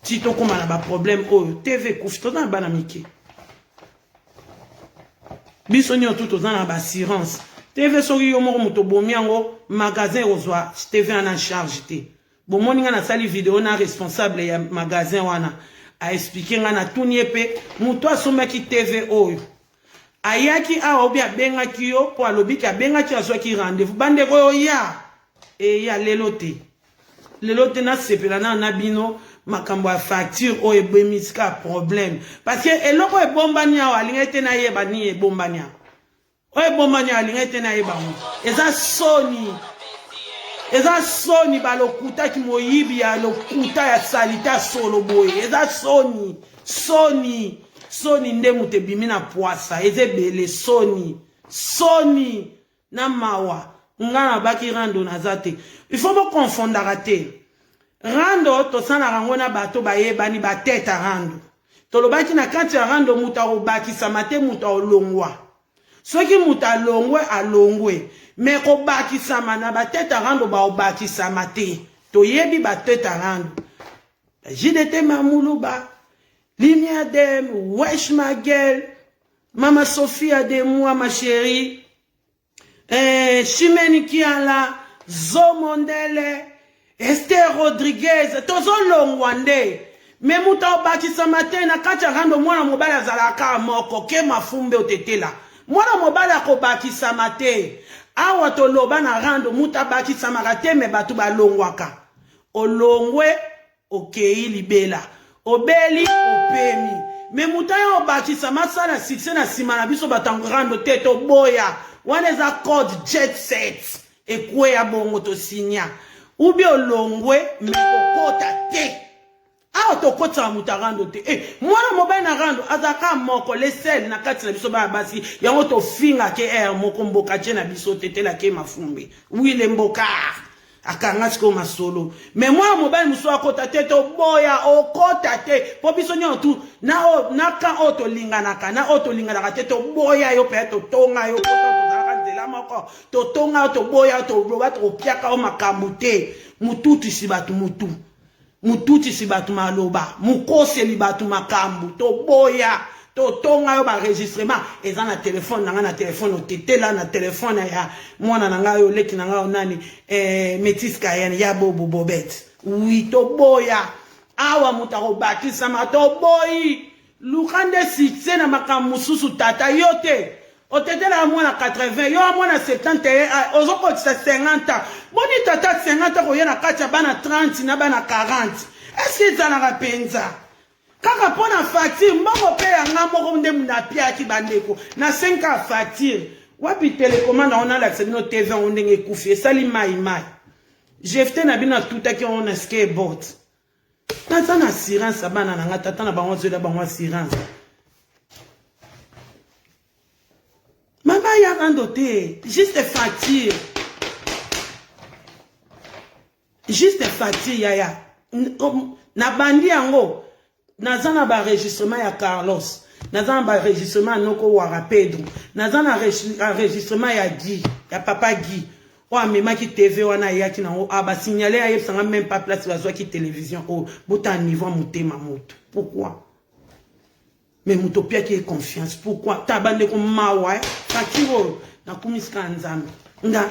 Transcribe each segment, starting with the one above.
ti tokoma na ba problème oyo TV kufi toza na bana mike biso nyonso toza na ba assurance TV soki yo moko moto bomi yango magasin ozwa TV en charge te bomoni nga nasali video na responsable ya magasin wana a expliquer nga na tuni epe moto asomaki TV oyo ayaki awa obi abengaki yo po alobi ki abengaki azwaki rendez-vous bandeko oyo ya lelo te nasepela na bino makambo ya facture oyo ebwemisika problème parce que eloko ebombani awa alingi te nayeba nini ebombani awa oyo ebombani awa alingi te nayeba ngo eza soni balokutaki moyibi ya lokuta ya salita solo boye eza soni nde moto ebimi na poasa eza ebele soni na mawa nga nabaki rando naza te il faut bokonfondaka te rando tosalaka ngo na bato bayebani bateta rando tolobaki na kati ya rando moto akobakisama te moto aolongwa soki moto alongwe me kobakisama na bateta rando baobakisama te toyebi bateta rando JDT Mamoulouba Lumière Dem Wesh ma gueule Mama Sophia de moi ma chérie Chimeni Kiala Zomondele Esther Rodriguez tozo longwande me muta obakisa matena kacha rando mwana mobala zalaka moko ke mafumbe otetela mwana mobala ko bakisa mate awa toloba na rando muta bakisa makate me batu balongwaka olongwe okei libela obeli opemi me muta yo bakisa masala succès na sima na biso batango rando teto boya wana za code jet set ekwe ya bongo to sinya ubi olongwe me kokota te awa tokota mutarando te mwana mobile na rando azaka moko lesel na kati na biso ba basi yango to finga ke moko mboka che na biso tetela ke mafumbi wile mboka akanga siko masolo me mwana mobile muso akota te to boya okota te po biso nyotu na ka oto linganaka na oto linganaka te to boya yo pe to tonga yo moko to tonga to boya to roba to piaka o makambo te mututu sibatu mututu sibatu maloba mukose libatu makambo to boya to tonga yo ba enregistrement eza na téléphone na téléphone otetela na téléphone ya mwana nanga yo leki nanga nani Métis Cayenne ya bobo bobet oui to boya awa mutako bakisa ma to boyi lukande succès na makambo susu tata yote otetela mwana 80 yo mwana 71 ozoko 50 boni tata 50 ko yena kacha bana 30 na bana 40 est-ce que ça na penza kaka pona facture mbongo pe yanga moko nde muna pia ki bandeko na 5 facture wapi télécommande on a l'accès no TV on ndenge kufi sali mai jefte na bina tuta ki on a skateboard na sana assurance bana na tata na bango zola bango assurance Maman y a randoté, juste facture. Juste facture yaya. Na bandi yango. Nazana ba enregistrement ya Carlos. Nazana ba enregistrement noko wara Pedro. Nazana enregistrement ya Guy, ya papa Guy. O amema ki TV wana yaki na o aba signaler ya yepsanga même pas place bazwa ki télévision o bota niveau motema moto. Pourquoi? Mais mutopia qui est confiance. Pourquoi? Tabande comme mawa, fakiro, na kumiska nzambe. Nga,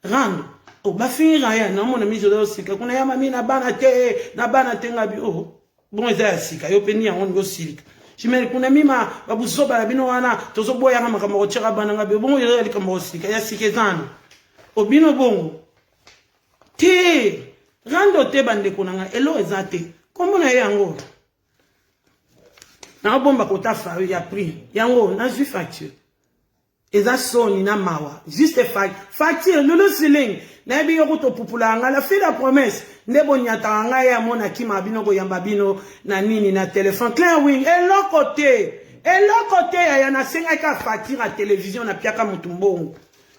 rando. Oh, ba finira ya, na mona mizo da osika. Kuna ya mami na bana te ngabi. Oh, bon eza ya sika. Yo peni ya on go silika. Chimeli kuna mima, babu soba la bino wana, tozo boya kama kama ochera bana ngabi. Bon eza ya kama osika. Ya sike zano. Obino bongo. Te, rando te bande kuna nga. Elo eza te. Kombo na ya ngo. Na bomba kota fa ya prix yango na ju facture eza soni na mawa juste facture lolo siling na bi yoko to popula nga la fait la promesse ndebo nyata nga ya mona kima bino ko yamba bino na nini na téléphone clair wing et l'autre côté ya na senga ka facture à télévision na piaka mutumbongo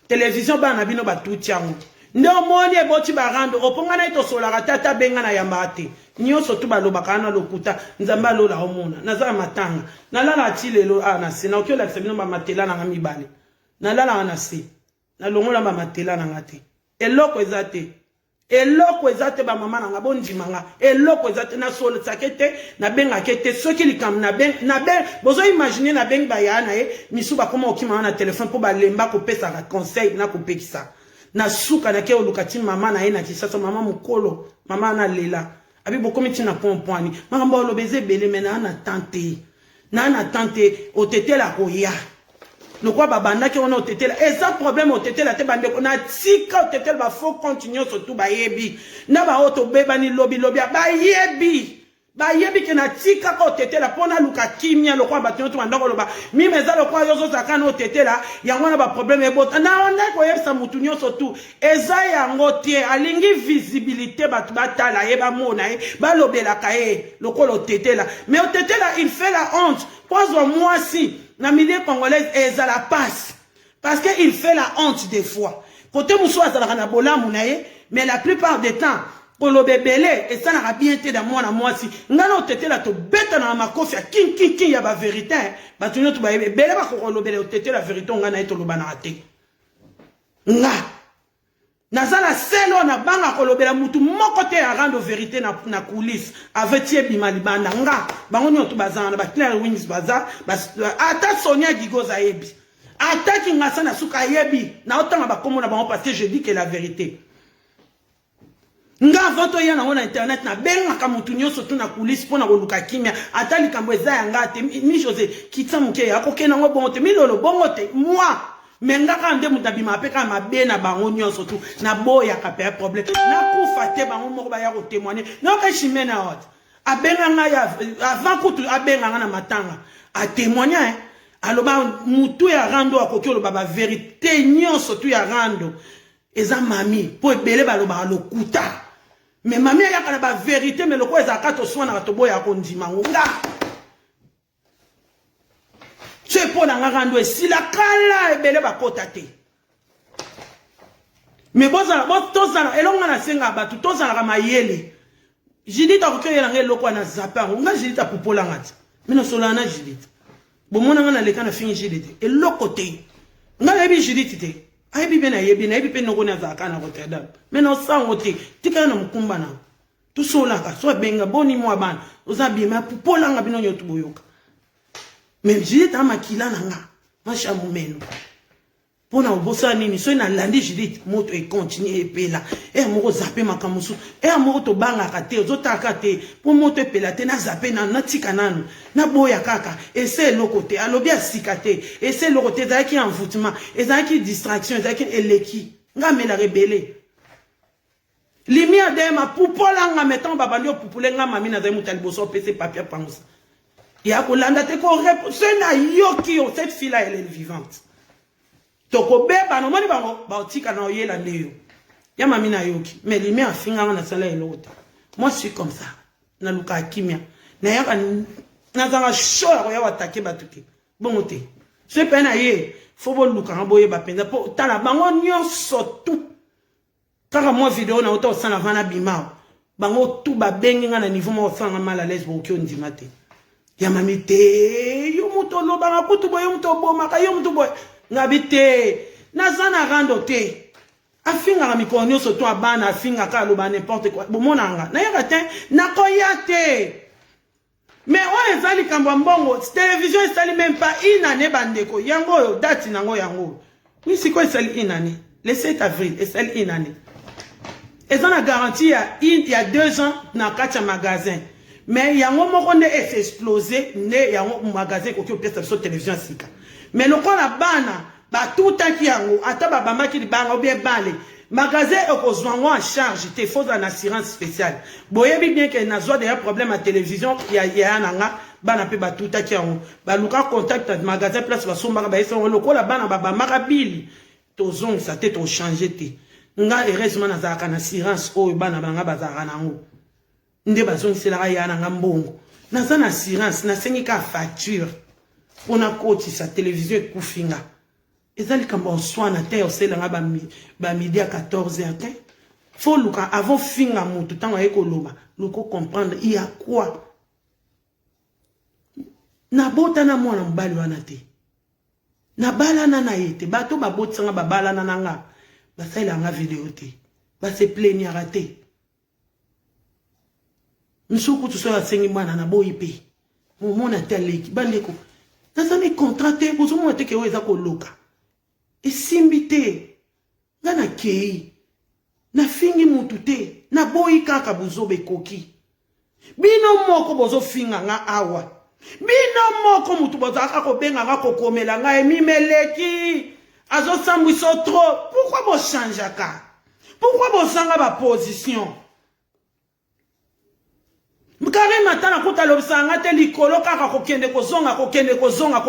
télévision ba na bino batuti yango ndo moni eboti barando oponga na ito sola tata benga na yamba ate nyoso tu balobaka na lokuta nzamba lola omona nazala matanga nalala atilelo na se na okiola kisabino ba matela na mibale nalala na se na longola ba matela na ngate eloko ezate eloko ezate ba mama nanga bondimanga eloko ezate na solo sakete na benga kete soki likam na ben bozo imaginer na benga bayana misu ba koma okima na téléphone pour ba lemba ko pesa ka conseil na ko pekisa na suka na ke olukati mama na ye na kisasa mama mukolo mama na lela abi bokomi tina pomponi mama olobeze bele mena na tante otetela ko ya Lokwa babanda ki wana otetela eza problème otetela te bande ko na tika otetela ba faut continuer surtout ba yebi na ba auto beba ni lobby ba yebi ke na tika ko otetela pona luka kimia lokwa batonto bandako loba mi meza lokwa yozo sakana otetela yango na ba problème ebota na onda ko yebisa mutu nyonso tu eza yango tie alingi visibilité batu batala yeba mona ba lobela kae lokolo otetela mais otetela il fait la honte pozo moi si na milieu congolaise eza la passe parce que il fait la honte des fois côté muso azala na bolamu na ye mais la plupart des temps pour le bébé et ça n'a bien été dans moi si ngana otetela to beta na makofi ya king ya ba vérité ba tunyo to ba bébé ba ko lo bébé otetela vérité ngana eto lo bana te nga nazala selo na banga ko lobela mutu moko te ya rendre vérité na coulisse avec tie bimalibanda nga bango nyoto bazana ba Claire Wings baza ata Sonia Gigoza yebi ata kingasa na suka yebi na otanga ba komo na bango parce que je dis que la vérité nga voto ya na internet na benga ka mutu nyoso tu na coulisse pona ko luka kimia ata likambo eza ya ngate mi José kitsa muke ya ko kena ngo bongo te mi lolo bongo te moi menga kande mutabima apeka mabena bango nyonso tu na boya ka pe problème na kufa te bango moko ba ya ko témoigner na ka chimena hot abenga nga ya avant kutu abenga nga na matanga a témoigner aloba mutu ya rando akoki oloba ba vérité nyonso tu ya rando eza mami po ebele baloba lokuta mais mami ya kana ba vérité mais loko eza kato swana ka to boya ko ndima nga c'est pour la rando si la kala ebele bakota te mais boza tozana elonga na senga batu tozana ka mayele Judith akokeela ngelo kwa na zapango nga Judith apupola ngati mino solana Judith bomona nga na leka na fingi Judith eloko te nga yebi Judith te ayebi bena yebi na yebi pe noko na zakana ko tada mino sango te tika na mukumba na tu solaka so benga boni mwa bana ozabi ma pupola nga bino nyoto boyoka même Judith amakila nanga masha mumeno pona obosa nini so na landi Judith moto e continue e pela e moko zape makamusu e moko to banga kate ozotaka te po moto e pela te na zape na tika nanu na boya kaka et c'est lokote alobi asikate et c'est lokote zaki envoûtement et zaki distraction zaki eleki ngamela rebele limia de ma pupola nga meton babandi opupule nga mami na zai mutali boso pese papier pangusa. Et à Kolanda te ko ce na yoki o cette fille là elle est vivante. Toko beba no moni bango ba otika na oyela ndeyo. Ya mami na yoki mais lui met a finga na sala elota. Moi je suis comme ça. Na luka kimia. Na yaka na zanga show ya watake batuke. Bongo te. Ce pena ye faut bo luka boye ba penza po tala bango nyonso tout. Kaka moi vidéo na auto sana vana bimao. Bango tout ba bengi nga na niveau mo fanga mal à l'aise bo ki ondima te. Ya mamite yo muto lo banga kutu boy yo muto bo maka yo muto boy ngabite nazana rando te afinga na mikonyo so to abana afinga ka lo ba n'importe quoi bo monanga na yaka te na koyate mais on ezali kamba mbongo télévision esali même pas une année bandeko yango date nango yango oui siko esali une année le 7 avril esali une année ezana garantie il y a 2 ans na kacha magasin. Mais il y a un moment où on est explosé, il y a un magasin qui est sur télévision. Mais le qu'on a bana, tout le temps qui a un bama qui bana ou bien balé. Magasin est en charge, il faut une assurance spéciale. Boye bien qu'il y a un problème à la télévision, il y a un bana pe tout le temps qui a un luka contact magasin place va somba ba eso le ko la bana ba marabili. Tozong sa tête au changer te. Nga heureusement na za kana assurance o bana banga bazara nango. Nde bazon sela ya na ngambongo naza na assurance na sengi ka facture ona koti sa télévision kufinga ezali kamba oswana te osela nga ba midi à 14h faut luka avant finga mutu tango ekoloba luko comprendre il y a quoi na bota na mwana mbali wana te na balana na yete bato ba botsanga ba balana nanga ba sala nga vidéo te ba se plaignir raté. Nsuku tu so asengi mwana na boyi pe. Mona teleki bandeko. Nazami contraté bozo mo te ke weza ko loka. E simbite. Ngana kei. Na fingi mutu te. Na boyi kaka bozo be koki. Bino moko bozo finga nga awa. Bino moko mutu bozo akako benga nga kokomela nga emimeleki. Azo sambwiso trop. Pourquoi bo change ka? Pourquoi bo sanga ba position? Mkare matana kuta lobsanga te likolo kaka kokende kozonga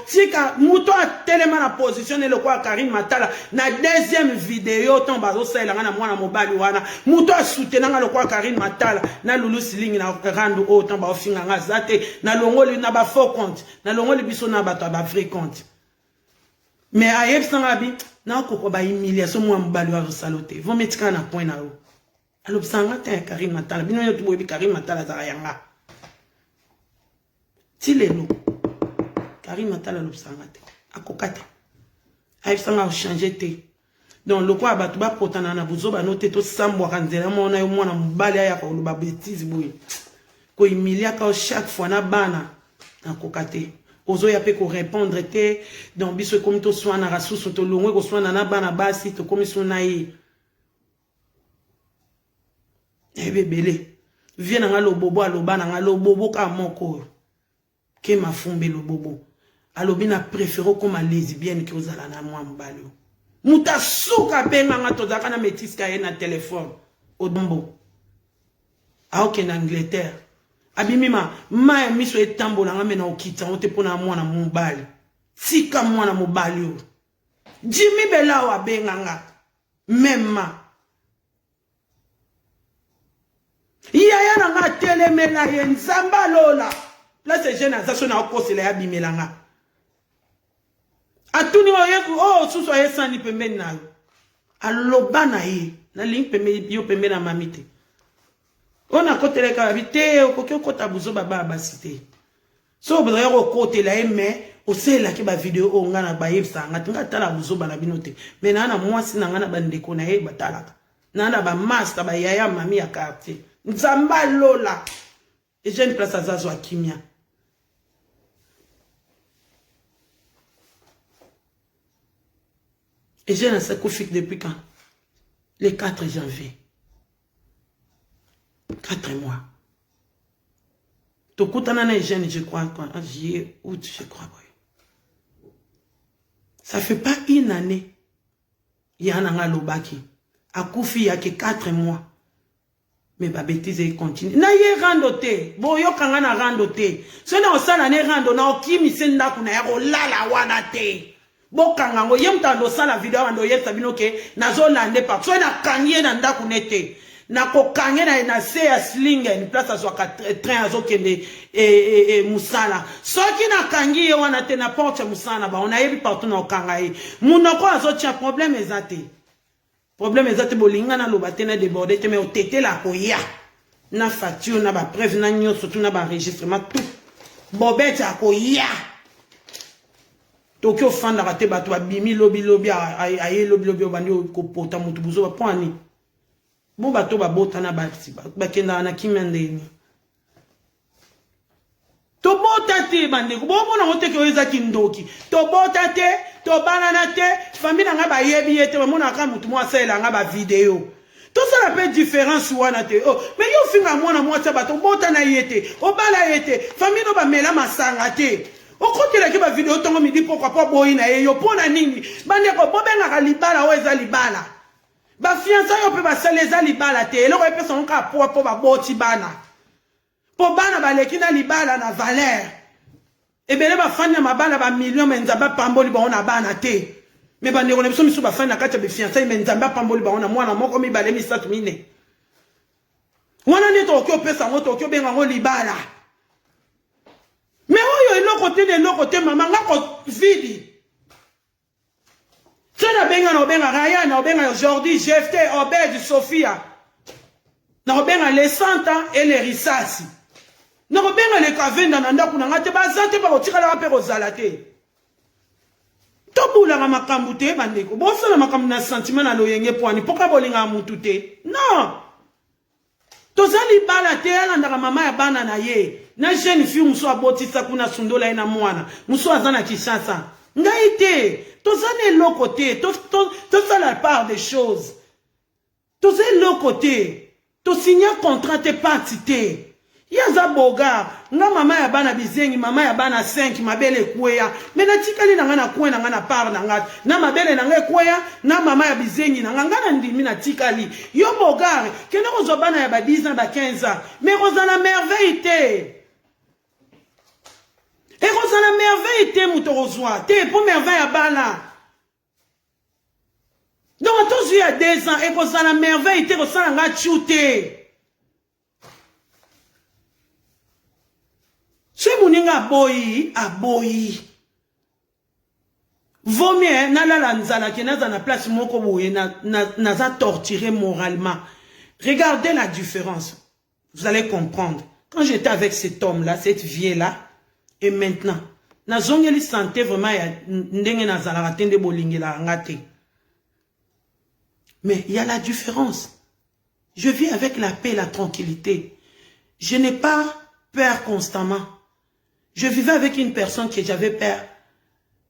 tika muto a telema na position le kwa Karim Matala na deuxième vidéo ton bazo sala na mwana mobali wana muto a soutenanga le kwa Karim Matala na Lulu Siling na rando autant ba ofinga nga zate na longoli na ba faux compte na longoli biso na bato ba vrai compte mais ayeb sanga bi na ko ba humiliation mwa mobali wa salote vont mettre na point na o. Alors, ça a Karim Matala. Bino yo tubo bi Karim Matala za yanga. Ti lelo. Karim Matala lobsanga te. Akokate. Aïe sanga changer te. Donc le quoi batu ba potana na buzo ba note to sambo kanzela mona yo mwana mbali ya ko ba bêtise boy. Ko humilia ka chaque fois na bana. Akokate. Ozo ya pe ko répondre te. Donc biso comme to soin na rasusu to longwe ko soin na bana basi to comme sona yi. Ebe belé viens nga lo bobo aloba nga lo bobo ka moko ke mafumbe lo bobo alobi na préféré comme lesbienne ki ozala na mwa mbali muta suka benga nga tozaka na métis ka na téléphone odombo aoke na Angleterre abimima ma miso etambola nga mena okita ote pona mwana mobali tika mwana mobali o Jimmy Bela wa benga nga même Yaya nanga telemela ye nzamba lola. Là c'est jeune azasho na okosela ya bimelanga. Atuni oye oh suso ye sani pembeni na. Aloba na ye na ling pembeni yo pembeni na mamite. Ona koteleka bite okoki okota buzo baba basite. So bidra ko kotela ye me osela ki ba video o ngana ba yebsa ngati ngatala buzo bana binote. Mais na mwasi na ngana bandeko na ye batalaka. Na ba master ba yaya mami ya quartier. Nzamba lola. Et j'ai une place à Zazo à Kimia. Et j'ai un sarcophage depuis quand? Le 4 janvier. 4 mois. Tokutana na jeune, je crois, en juillet, août, je crois. Ça fait pas une année. Il y a un lobaki. A Koufi, il y a que 4 mois. Mais ba bêtise continue. Na ye randote. Bo yo kanga na randote. So na osala ne rando na okimi senda kuna ya lala wana te. Bo kanga ngo yem tando sala video ando yeta binoke na zo lande pa. So na kanye na ndaku nete. Na ko kanye na se ya slingen place aso ka train azo kende musala. So ki na kangi yo wana te na porte musala ba on a yebi partout na okanga yi. Munoko azo tia problème ezate. Problème exact bolinga na lobate na débordé te mais o tete la koya na facture na ba preuve na nyo surtout na ba enregistrement tout bobete akoya tokyo fanda rate bato ba bimi lobi aye lobi bandi ko pota mutu buzo ba poani bo bato ba bota na ba kenda na kimende to bota te bande ko bo na hote ke oza kindoki to bota te to banana te famille nga ba yebi ete ba mona ka mutu mo asela nga ba video to ça la peut différence wana te oh mais yo finga mona mo tsa ba to bota na yete o bala yete famille no ba mela masanga te o kotela ke ba video tongo midi pourquoi pas boyi na yo pona nini bande ko bobenga ka libala o eza libala ba fiança yo pe ba seleza libala te eloko pe son ka po ba boti bana po bana ba lekina libala na valeur ebele ba fanya mabala ba million menzamba pamboli ba ona bana te me ba ndeko na biso miso ba fanya kati be fiança menzamba pamboli ba ona mwana moko mi bale mi 7 wana ne to okyo pesa ngo to okyo benga ngo libala me oyo eloko te mama ngako vidi tena benga na benga Ryan na benga Jordi GFT Obed Sophia na benga les Santa et les Risasi na benga les Kavenda na ndaku na ngate bazante pa kotikala pe kozala te to Bombula la makambu te bandeko. Bosa la makambu na sentiment na loyenge poani. Pourquoi bolinga mutu te? Non. Tozali bala te alandaka mama ya bana na ye. Na jeune fille muso abotisa kuna sundola ina mwana. Muso azana Kinshasa. Ngai te. Tozali loko te. Tozali la part des choses. Tozali loko te. To signer contrat te parti te. Yaza boga, nga mama ya bana bizengi, mama ya bana 5, mabele kweya. Mena tikali na nga na kwe na nga na par na nga. Na mabele na nga kweya, na mama ya bizengi na nga na ndimi na tikali. Yo boga, kene kozo bana ya ba 10 ans, ba 15 ans. Mais rozana merveille te. Et rozana merveille te mutorozwa. Te, pour merveille ya bana. Donc, à tous il y a 2 ans, et rozana merveille te, rozana nga chute. Si mouninga aboyi. Vaut mieux, na la nzala qui na na place moko boye na torturé moralement. Regardez la différence. Vous allez comprendre. Quand j'étais avec cet homme-là, cette vieille-là, et maintenant, na zongeli santé vraiment ya ndenge na zala ratende bolingi la ngate. Mais il y a la différence. Je vis avec la paix et la tranquillité. Je n'ai pas peur constamment. Je vivais avec une personne que j'avais peur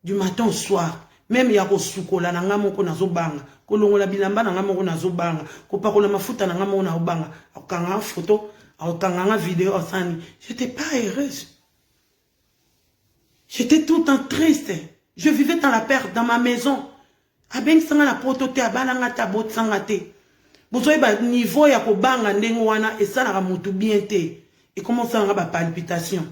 du matin au soir. Même il y a ko sukola na nga moko nazobanga, ko longola bilamba na nga moko nazobanga, ko pakola mafuta na nga moko nazobanga, akanga photo, akanga vidéo osani. J'étais pas heureuse. J'étais tout le temps triste. Je vivais dans la peur dans ma maison. Abeng sanga na protote abalanga ta bot sangate. Bozoy ba niveau ya ko banga ndengo wana esala mutu bien te. Et comment ça nga ba palpitation.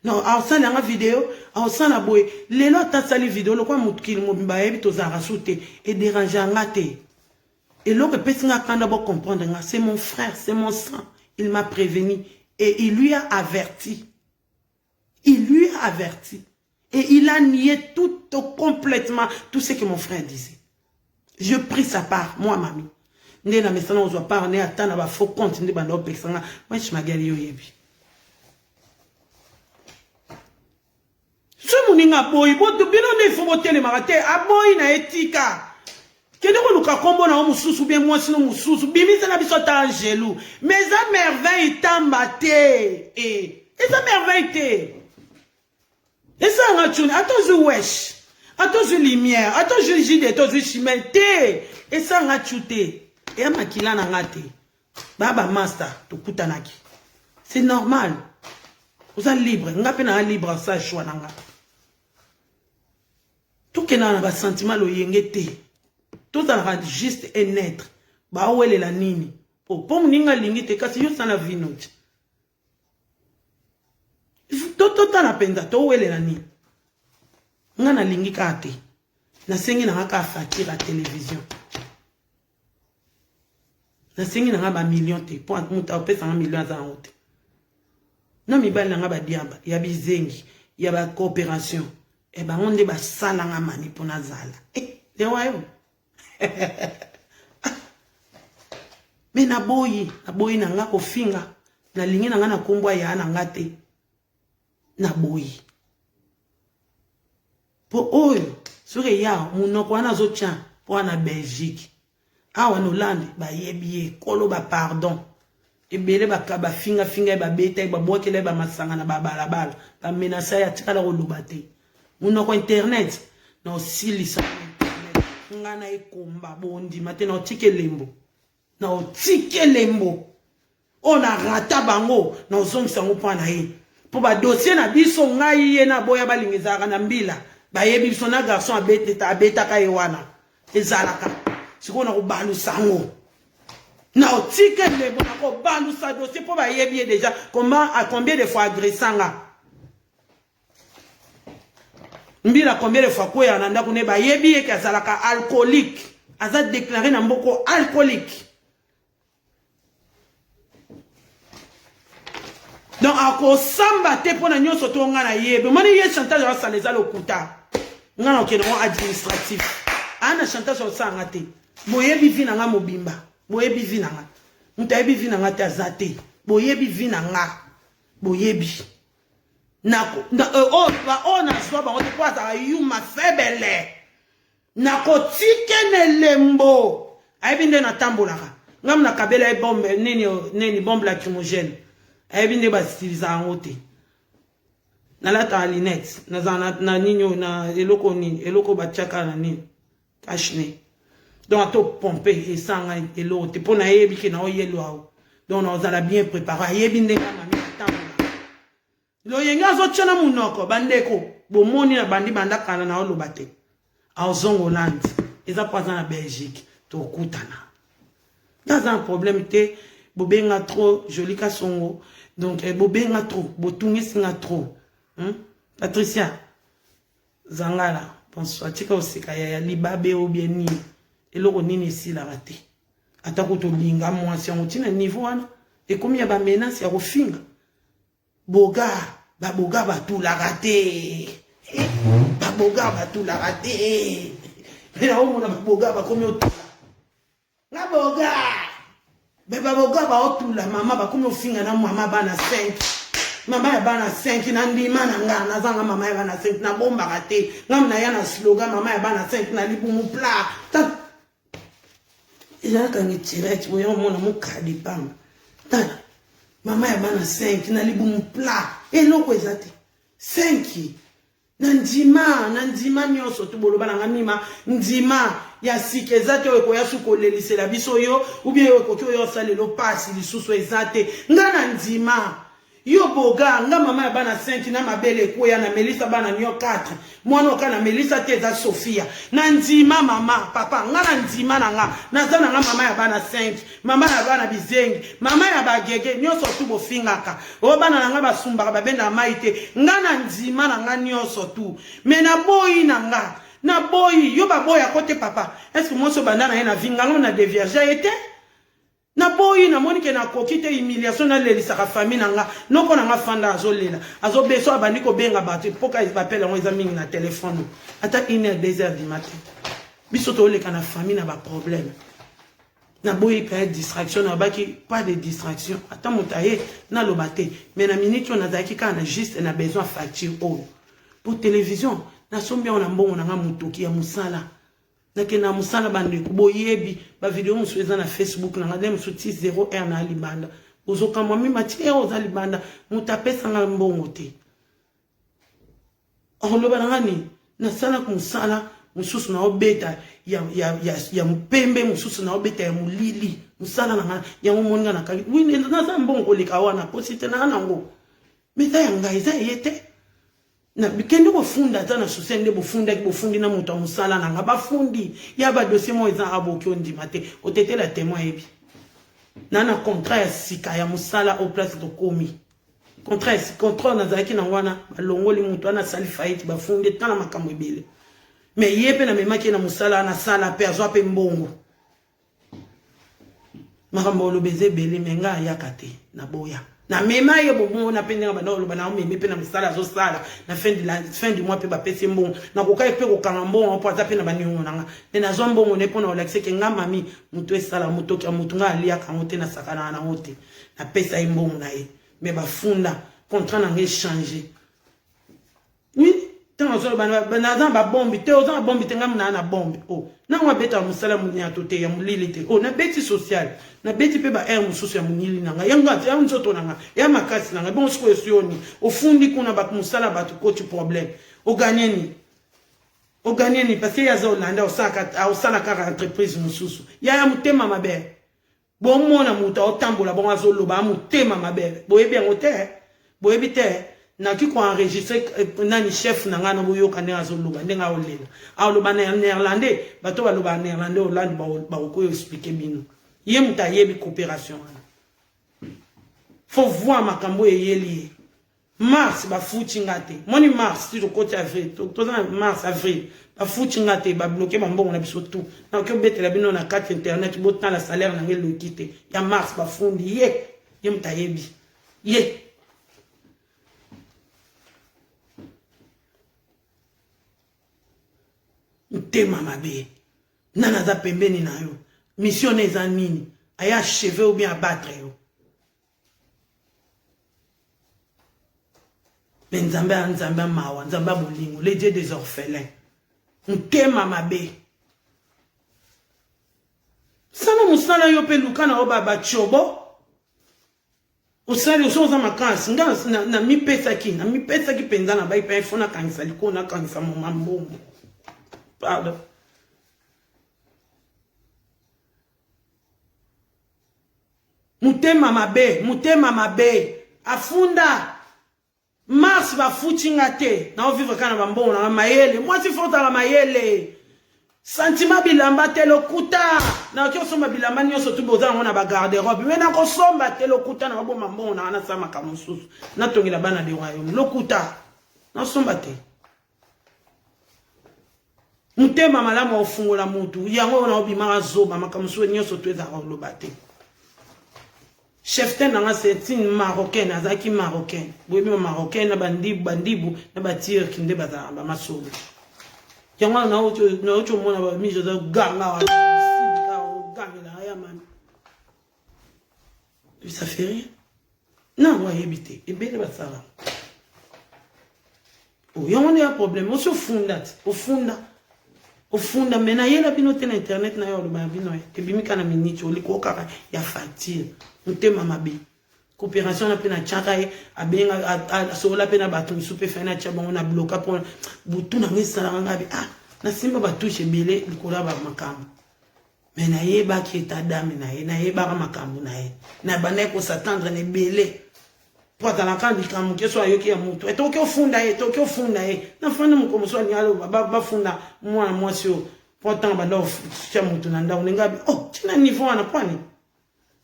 Non, alors ça la vidéo, alors ça la boy. Les lots ta sali vidéo, le quoi mutu kil mo ba yebi to za rasute et déranger ngate. Et l'autre personne quand d'abord comprendre c'est mon frère, c'est mon sang. Il m'a prévenu et il lui a averti. Il lui a averti. Et il a nié tout complètement tout ce que mon frère disait. Je pris sa part, moi, mamie. Ndé na mesana on doit pas on est attendre ba faux compte ndé bando pexanga. Moi je magali yo yebi. Ce moninga boy, boto bino ne faut boter les marate, aboy na etika. Kende ko luka kombo na mususu bien moi sinon mususu bimisa na biso ta angelou. Mais à merveille tambaté et ça merveille té. Et ça on a tune, attends wesh. Attends lumière, attends jide, attends chimete. Et ça on a chuté. Et à makila na ngate. Baba master to kutanaki. C'est normal. Vous êtes libre, ngape na libre ça choix nanga. Tout que na ba sentiment lo yengete. Tout ça rend juste un être. Ba wele la nini. Pour mninga lingite kasi yo sana vinote. Tout na penda to wele la nini. Nga na lingi kate. Na sengi na ka fakir la télévision. Na sengi na ba million te. Pour muta pesa 1 million za honte. Non mi bal na ba diamba, ya bizengi, ya ba coopération. E ba onde ba sala nga mani pona zala. Le wayo. Me na boyi na nga ko finga, na lingi na nga na kombwa ya na ngate. Na boyi. Po oyo, sure ya munoko wana zo tien po na Belgique. Awa no Hollande ba yebiye kolo ba pardon. Ebele ba finga ba beta ba bokele ba masanga na ba balabala ba menasa ya tikala ko lubate munoko internet na silisa internet ngana ekomba bondi matena otike lembo na otike lembo ona rata bango na ozongisa ngo pa na ye po ba dossier na biso ngai ye na boya balingezaka na mbila ba yebi biso na garçon abeta ka ewana ezalaka sikona ko balusa ngo. Na otike le bon ako bandu sa dossier pour ba yebi déjà comment à combien de fois agressanga. Mbila combien de fois ko ya nanda kune ba yebi e kazalaka alcoolique. Aza déclaré na mboko alcoolique. Donc ako samba te pona nyonso to nga na yebi. Mani ye chantage wa saleza lokuta. Nga na okeno administratif. Ana chantage wa sanga te. Moyebi vina nga mobimba. Boyebi vinanga. Mutayebi vinanga te azate. Boyebi vinanga. Boyebi. Nako. On a soi ba on te croit à yuma faible. Nakotike lembo. Aibinde na tambolaka. Ngam na kabela bombe nini bombe lacrymogène. Aibinde ba stiliza angote. Na lata alinette. Na ninyo na eloko nini. Eloko bachaka na nini. Kashne. Donc ato pompe et sanga eloko. Te pona yebi ke na oyelo ao. Donc on a bien préparé. Aibinde na mami tambolaka. Lo yenga zo tchana munoko. Bandeko. Bomoni na bandi bandaka na olobate. En Zongoland, ils ont pas en Belgique, tout koutana. Dans un problème, bobenga trop, joli kasongo, donc bobenga trop, botungi singa trop. Patricia, Zangala, bonsoir, tika osika ya libabe ou bien ni, et l'eau nini ici la raté. Atako to linga moi si on tient niveau wana, et comme il y a ba menace ya kofinga, boga ba tout la raté. Baboga ba tout la raté. Mais là on a baboga ba comme au la boga. Mais baboga ba tout la maman ba comme au finga na maman ba na 5. Maman ya ba na 5 na ndima na nga na zanga maman ya ba na 5 na bomba raté. Ngam na ya na slogan maman ya ba na 5 na libu mu plat. Ila ka ni tirette mo yo mona mu kadi pam. Tala. Maman ya ba na 5 na libu mu plat. Et loko ezate. 5. Nandima nyoso tubolo bana nganima ndima ya sikezate weko ya sukolelise la biso yo ou bien weko kyo yo salelo pasi lisusu ezate ngana ndima yo boga nga mama ya bana 5 na mabele ko ya na Melissa bana nyo 4 mwana okana Melissa teza Sofia na ndima mama papa ngana ndima nanga nazana nga mama ya bana 5 mama ya bana bizengi mama ya bagege nyoso tubo fingaka o bana nanga basumba babenda maite ngana ndima nanga nyoso tu mena boyi nanga na boyi yo baboya kote papa est-ce que moi so banda na vinga na de vierge été na boyi na monike na kokite humiliation na lelisa ka famille nanga noko na nga fanda azolela azobeso abandi ko benga bato poka ils appellent on les amis na téléphone ata 1h 2h du matin biso to le kana famille na ba problème na boyi ka distraction na baki pas de distraction ata motaye na lobate mais na minute on a zaki kana juste na besoin facture pour télévision na sombi on a mbongo na nga mutoki ya musala nakena musala bande kuboyebi ba video musueza na Facebook na ngade musuti 0R na libanda uzoka mwami mati oza libanda mutapesa nga mbongo te oloba ngani na sala kumusala mususu na obeta ya mpembe mususu na obeta ya mulili musala na ya mumonga na kali wine na za mbongo likawana posite na nango meta yanga iza yete na bikende bofunda tana susende bofundi na mutu musala na nga bafundi ya ba dossier mo eza aboki ondima te otetela témoin ebi nana contrat ya sika ya musala au place de komi contrat na zaki na wana balongoli mutu ana sali faillite bafundi tana makambo ebele mais yepe na memaki na musala na sala pe azwa pe mbongo makambo lobeze bele menga yakate na boya na mema ye bomo na pendenga bana oloba na meme pe na musala zo sala na fin du mois pe ba pesi mbongo na kokai pe ko kanga mbongo po azape na baniongo nanga te na zo mbongo ne pona olaxe ke nga mami mutu esala mutu ka mutu nga alia ka ngote na sakana na ngote na pesa mbongo na ye me ba funda contrat na nge changer oui tant zo bana za ba bombi te oza bombi te ngam na bombi oh na ngwa beta musala munya to te ya mulili te oh na beti social na beti pe ba mususu ya munili nanga yanga ya nzoto nanga ya makasi nanga bon siko yoni ofundi kuna ba musala ba to problème o gagner ni parce que ya za Hollande au sala ka entreprise mususu ya mutema mabe bon mona muta otambola bon azoloba mutema mabe boyebi ngote boyebi te na ki ko enregistrer nani chef na ngana boyo kana azoloba ndenga olela aloba na néerlandais bato baloba néerlandais Hollande ba ko expliquer bino ye muta yebi coopération faut voir makambo eyeli mars ba futi ngate moni mars tu ko avril to mars avril ba futi ngate ba bloquer ba mbongo na biso tout na ko betela bino na carte internet botan la salaire na ngelo kite ya mars ba fundi ye muta yebi ye Ntema mabe nana za pembeni na yo mission eza nini aya cheveux ou bien abattre yo mais nzambe mawa nzambe bolingo les dieux des orphelins ntema mabe musala yo pe lukana oba ba chobo. Osali osoza makasi na mi pesa ki penza na bai pe fona kanisa liko na kanisa mambo. Pardon. Mutema mabe afunda Mars va fuchinga te na vivre kana bambo na mayele moi si fota la mayele sentiment bilamba te lokuta na kyo somba bilamba nyoso tu boza ngona ba garde-robe mais na ko somba te lokuta na bo mambo na ana sama kamususu na tongela bana de royaume lokuta na somba te mutema malama ofungola mutu yango na obima zoba makamususu nyoso tu eza lobate chef ten nanga c'est une marocaine azaki marocaine boyebi marocaine na bandibu na batir kinde baza ba masolo yango na ocho mona ba mijo za ganga wa sibika o ganga ya man ça fait rien non wa yebite e bele basala o yango ne ya problème o se funda mena yela bino te na internet na yo ba bino e bimika na minute o liko kaka ya facture mutema mabe coopération na pena chaka e abenga so la pena batu soupe fena chaba on a bloqué pour butu na ngisala ngabe na simba batushe bele likola ba makambo mena yeba ki etadame na yeba ka makambo na bana ko s'attendre ne bele pour dans la kandi kamu ke so ayoki ya mutu etoke ofunda na fana mukomo so nyalo ba funda moi sio pourtant ba do cha mutu na ndawo ngabe tina niveau ana kwani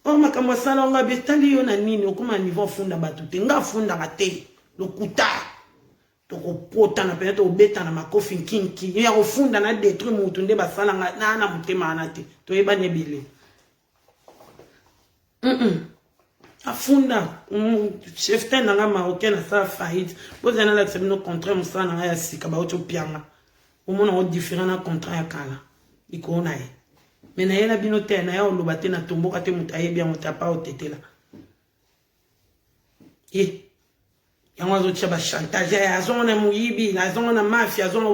makambo sala ngabe tali yo na nini okuma niveau funda batute nga funda kate lokuta toko pota na pena to beta na makofi kinki ya ofunda na détruire mutu nde basala na mutema anate to yeba nebile afunda chef ten nga marocain sa faillite bozana la tsebino contrat musana nga ya sika ba ocho pianga omona o différent na contrat ya kala ikona e mena yela bino te na ya olobate na tomboka te mutaye bien mutapa otetela yango azo tshaba chantage ya zona muyibi na zona mafia zona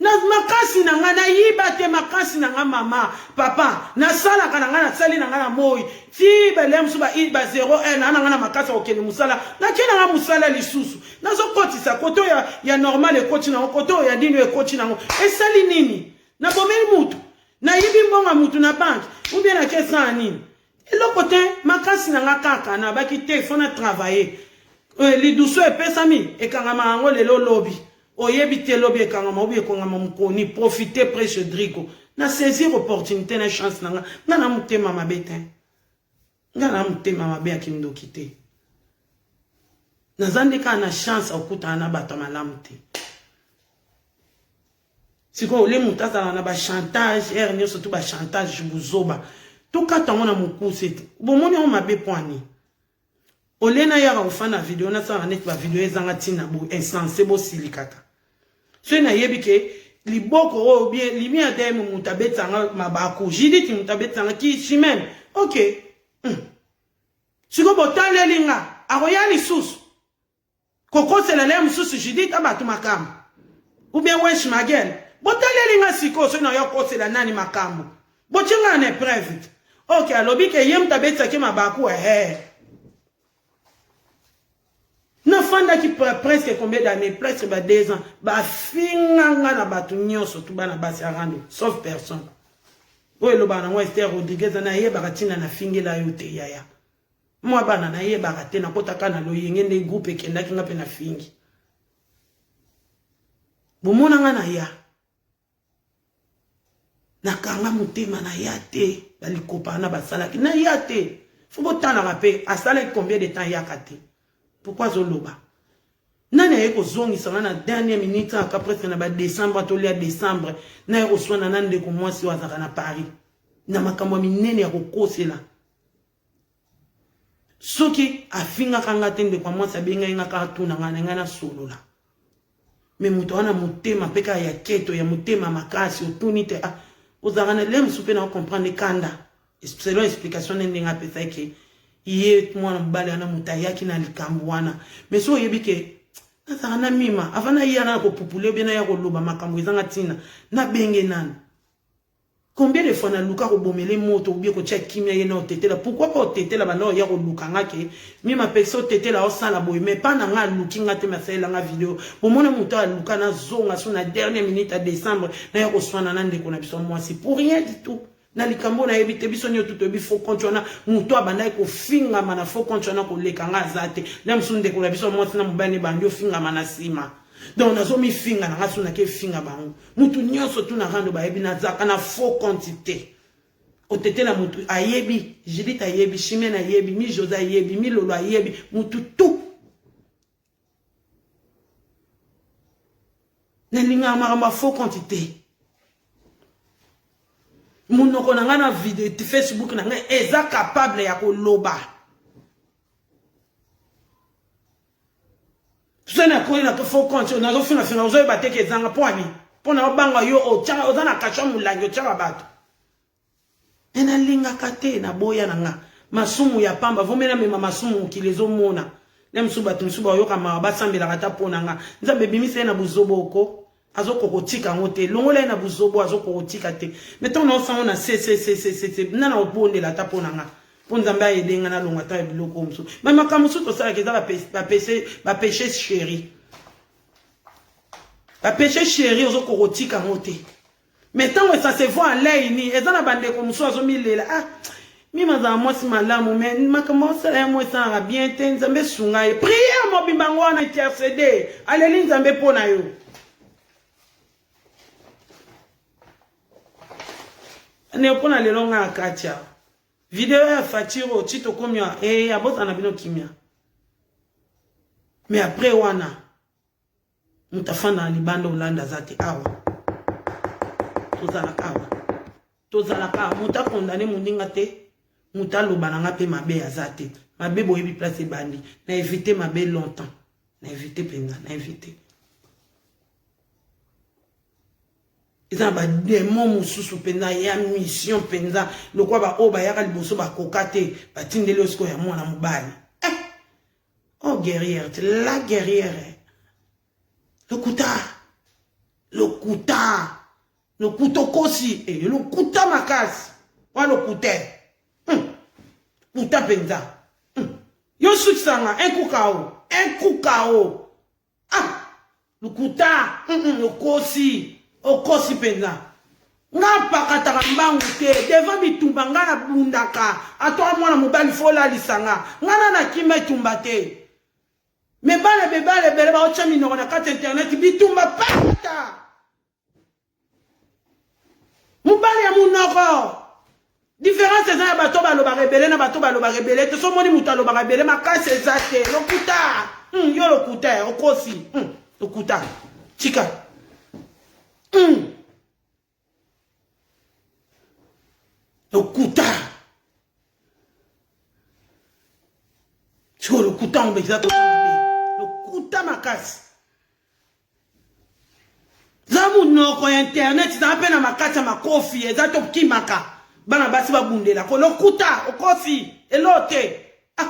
na makasi na nga na yiba te makasi na nga mama papa na sala kana nga na sali na nga na moi ti belem suba iba 01 na nga na makasa okene musala na kina nga musala lisusu na zo kotisa koto ya normal e koti na koto ya dino e koti na esali nini na bomeli mutu na yibi mbonga mutu na bank ou bien na kesa nini elo kote makasi na nga kaka na baki te fona travailler li douceur e pesami e kanga mango lelo lobby oyebite lobi ekangama obi ekongama mukoni profiter près Drigo na saisir opportunité na chance nanga na mutema mabete ngana mutema mabe akindoki te nazandeka na chance okuta na bato malamu te siko ole mutasa na ba chantage ernyo surtout ba chantage buzoba to katango na mukuse te bomoni o mabe poani olena yaka ofana video na sa net ba video ezanga tina bo insensé bo silikaka so na yebike liboko o bien limia dem mutabetsanga mabako jiditi mutabetsanga ki chimene OK siko botale linga aroyali susu koko sela le mususu jiditi abatu makambo ou bien wesh magel botale linga siko so na yoko sela nani makambo bochinga na private OK alobike yem tabetsa ke mabako na fanda ki presque combien d'années presque 2 ans ba finganga na batu nyoso tu bana basi arando sauf personne oyo lo bana wa Esther Rodriguez na ye bakatina na fingela yote yaya moi bana na ye bakate na kotaka na lo yenge ne groupe kenda kinga pe na fingi bomona nga na ya na kanga mutema na ya te balikopa na basalaki na ya te faut botana rapé asala combien de temps ya kate. Pourquoi Zoloba? Nani ayeko zongi sanga na dernière minute après na ba décembre to lia décembre na yeko swana nande ko mwasi wazaka na Paris na makambo minene ya kokosela soki afinga kanga tende kwa mwasi abenga inga ka tuna ngana na solola me muto wana mutema peka ya keto ya mutema makasi otunite ozaka na lem soupe na comprendre kanda selon explication ndinga pesa ke iye mwana mbale ana mutayaki na likambo wana meso yebike nazaka na mima afana iya na ko pupule bena ya ko loba makambo ezanga tina na benge nana Combien de fois na luka ko bomele moto ou bien ko check kimia yena o tete la pourquoi pas o tete la bando ya ko luka ngake mi ma peso tete la o sala boy mais pas na nga luki ngate ma sala nga vidéo pour mon moto a luka na zonga sur na dernière minute à décembre na ya ko swana na ndeko na biso moi c'est pour rien du tout na likambo na ebite biso nyo tout bi faut continuer moto abanda ko finga mana faut continuer ko leka nga zate na msu ndeko na biso moi na mubani bandi o finga mana sima. Donc, nous avons mis finga, nous avons mis finga, nous avons tout na rando ba yebi na zaka na faux quantité. O tete la mutu ayebi, Judith ayebi, Chimène ayebi, mi Josa ayebi, mi Lolo ayebi, mutu tout. Nelinga marama faux quantité. Munoko na ngana vidéo Facebook na ngana eza capable ya ko loba. Je ne sais pas si vous avez fait un film, vous avez battu les gens pour ami. Pour na banga yo o tchanga ozana kacha mulango tchanga bato. Ena linga kate na boya nanga. Masumu ya pamba vomena mema masumu kilezo mona. Nem suba tumsuba yo kama basambela kata ponanga. Nzambe bimise na buzoboko. Azoko kotika ngote. Longola na buzobo azoko kotika te. Mettons na osa on a c nana obonde la taponanga. Nzambe ayedenga na longata ya biloko mso mais makamusu to sala keza ba péché chéri ozo korotika ngote mais tant que ça se voit en l'air ni ezana bande ko mso azo milela ah mi maza mwasi malamu mais makamusu sala mo sanga bien te Nzambe sunga e prière mo bimbango na intercéder aleli Nzambe pona yo ne pona lelo nga akatia. Vidéo ya fatiro chito komia abota na bino kimia. Mais après wana mutafana libanda ulanda zati awa. Tozala ka muta condamné muninga te muta lobananga pe mabe ya zati. Mabe boyebi place bandi. Na éviter mabe longtemps. Na éviter penza, na éviter. Ils ont des mots sous penza ya mission penza le quoi ba oba ya liboso ba kokate ba tindele osko ya mwana mubali oh guerrière la guerrière le couteau kosi et le couteau makasi wa le couteau penza yo sutsanga un kukao ah le couteau le kosi okosi penza nga pakata mbangu te devant bitumba nga na bundaka atwa mwana mobali fola lisanga nga na kima itumba te me bale bele ba ocha minoko na kati internet bitumba pakata mobali ya munoko différence za bato baloba rebele na bato baloba rebele te so moni muta loba rebele makase ezate lokuta yo lokuta okosi lokuta chika Lokuta. Tu vois, lokuta, on va dire lokuta makasi. Zamu no ko internet, ça appelle na makasa makofi, ezato kimaka. Bana basi ba bundela. Ko lokuta, okofi, elote. Ah.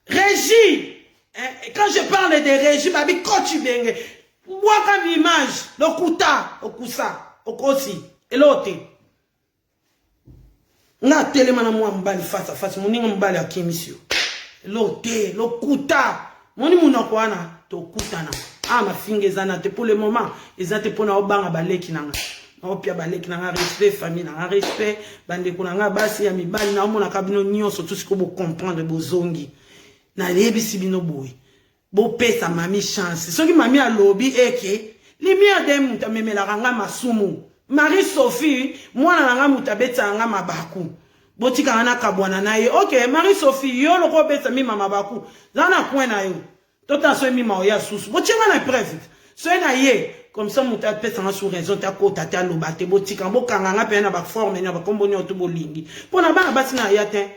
Régie. Quand je parle de régie, babi kochi benge. Waka mi image, lokuta, okusa, okosi, elote. Nga telema na mwa mbali face à face, moninga mbali akimisio. Elote, lokuta. Moni munoko wana, to kutana. Ah, ma finge zana te pour le moment, ezate pona obanga baleki nanga. Opia baleki nanga respect famille nanga respect, bande kunanga basi ya mibali na omona kabino nyonso tout ce que vous comprendre bozongi. Na lebisi bino boy. Bo pesa mami chance. Soki mami a lobby eke, limia de muta memela ranga masumu. Marie-Sophie, mwana nanga muta beta nga mabaku. Botika ngana kabwana na ye. Ok, Marie-Sophie, yo loko beta mi mabaku. Zana kwen na yo. Tota so mi maoya susu. Botika na preuve. So na ye, comme ça muta pesa nga sous raison ta kota ta lobate. Botika mboka nga pe na ba forme na ba komboni otubo lingi. Pona bana basi na ya te.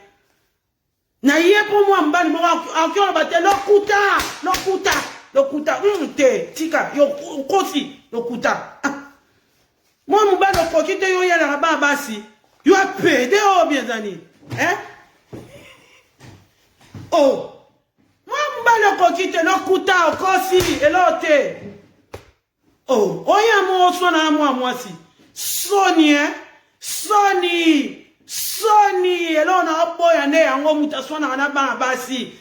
Na ye pour moi mbali mo akyo bate lokuta te tika yo kosi lokuta moi mbali okokite yo yala ba basi yo apede o bien zani oh moi mbali okokite lokuta okosi elote oh oya mo sona moi si sonie Soni, et là on a boya ne yango mutaswana na bana basi.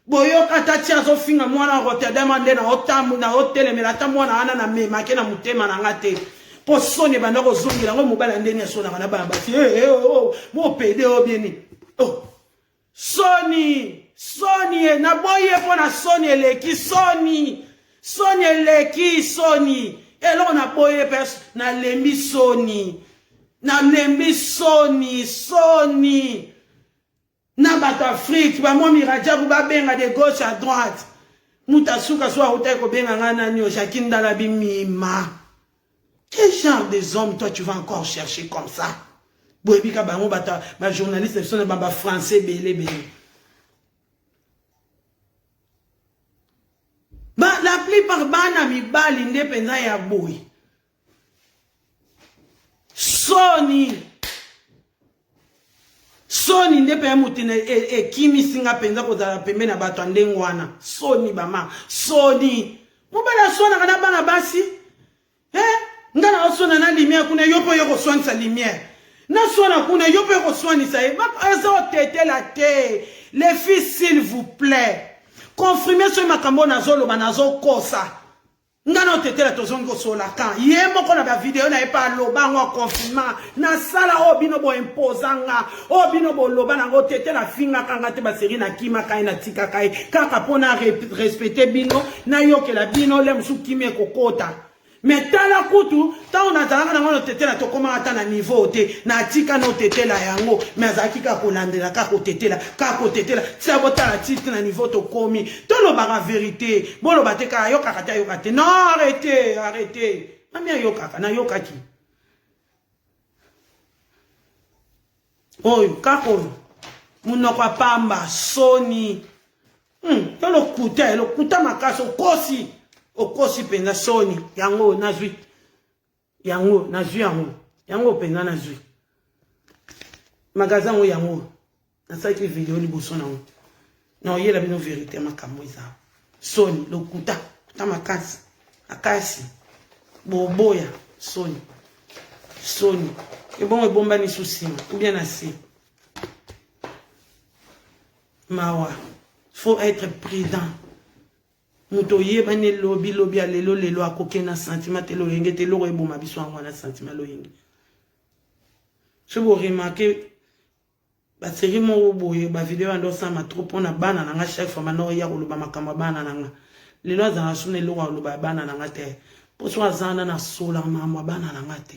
Boyo katati azofinga mwana Rotterdam ande na otamu na hotel mais la tamwana ana na mema ke na mutema na ngate. Po soni banda ko zongela ngo mobala ndeni asona na bana basi. Mo pede o bieni. Oh. Soni na boye po na Soni eleki Soni eleki Soni. Et là on a boye pers na lembi Soni. Na lembi Soni. Na bato Afrique, ba mo miraja bu ba benga de gauche à droite. Muta suka so hotel ko benga ngana ni o Jacqueline Dalabi mima. Quel genre des hommes toi tu vas encore chercher comme ça? Boyebi ka ba mo bata ba journaliste sont ba français belé. Ba la plupart bana mi bali ndependa ya boy. Soni ndepe mutine kimi singa penza kozala pembe na bato ndengwana. Soni bama. Soni. Mobala sona kana bana basi. Ngana osona na lumière kuna yopo yoko swana sa lumière. Na sona kuna yopo yoko swana sa. Azo tete la te. Les filles s'il vous plaît. Confirmez ce makambo nazolo banazo kosa. Ngana tete la tozongo sola kan. Yemo kona ba vidéo na epa loba ngo confinement. Na sala obino bo imposanga. Obino bo loba na ngo tete la finga kanga te ba seri na kima kai na tika kai. Kaka pona respecter bino na yoke la bino le musu kimi kokota. Mais tala kutu ta on azalaka na ngo tete la tokoma ata na niveau te na tika no tete la yango mais azaki ka kolandela ka kotetela tia botala titre na niveau to komi to lo ba vérité bolo bateka yoka kata yoka te non arrêtez mami yoka na yoka ki oyo kako munoko pamba Soni to lo kuta makaso kosi okosi penza Soni yango nazwi yango penza nazwi magasin yango nasaki video liboso nango na oyela bino vérité makambo eza Soni lokuta makasi boboya Soni ebongo ebomba ni susima ou bien assez mawa faut être prudent. Muto yeba ne lobi alelo lelo akoke na sentiment te lo yenge te lo ebo mabiso angwa na sentiment lo yenge. Je vous remarquer ba série mo boye ba vidéo ando sama trop pona bana na nga chaque fois mano ya koloba makambo bana na nga. Lelo azana sune lo koloba bana na nga te. Po so azana na sola mama bana na nga te.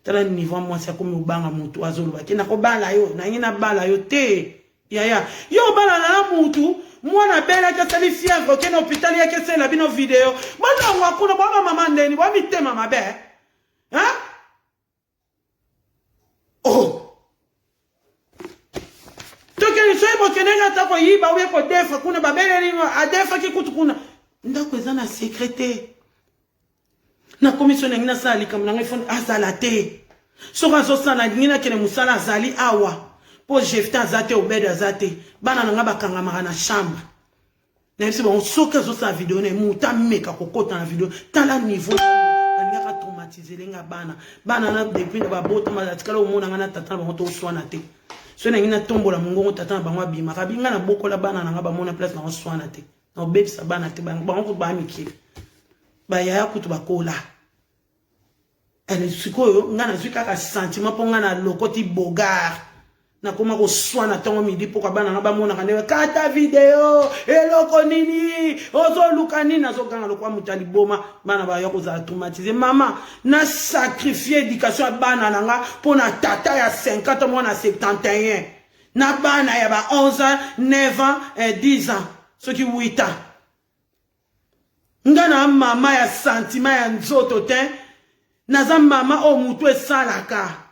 Tala niveau moi c'est comme obanga mutu azoloba kina ko bala yo na ngina bala yo te. Ya yo bala na mutu moi na belle que ça lui fièvre que l'hôpital y a que c'est la bino vidéo moi non moi kuna baba maman ndeni wa mitema mabe hein oh to que ni soyez bokenenga ta ko yiba ou ko defa kuna babele ni a defa ki kutu kuna ndako ezana secrétaire na commission ngina sali kam na ngifon azalate so kazo sana ngina kene musala azali awa. Pour jefter azate obed azate bana nga bakanga na chambre na bisi bon soka zo sa vidéo na muta meka kokota na vidéo tala niveau nga ka traumatiser lenga bana na depuis na babota mazatikala omona nga na tata ba to swana te so na ngina tombola mungongo tata ba ngwa bima kabinga na bokola bana nga ba mona place na swana te na obebisa bana te ba ngo ba miki ba ya kutu bakola elle sikoyo nga na zwika ka sentiment po nga na lokoti bogar na koma ko swana tongo midi pourquoi bana nga ba mona kandewe kata video eloko nini ozo luka nini azo ganga lokwa mutali boma bana ba yoko za traumatiser mama na sacrifier éducation bana nga pona tata ya 50 mwana 71 na bana ya ba 11 ans 9 ans et 10 ans ce qui 8 ans ngana mama ya sentiment ya nzoto te naza mama o mutu esalaka.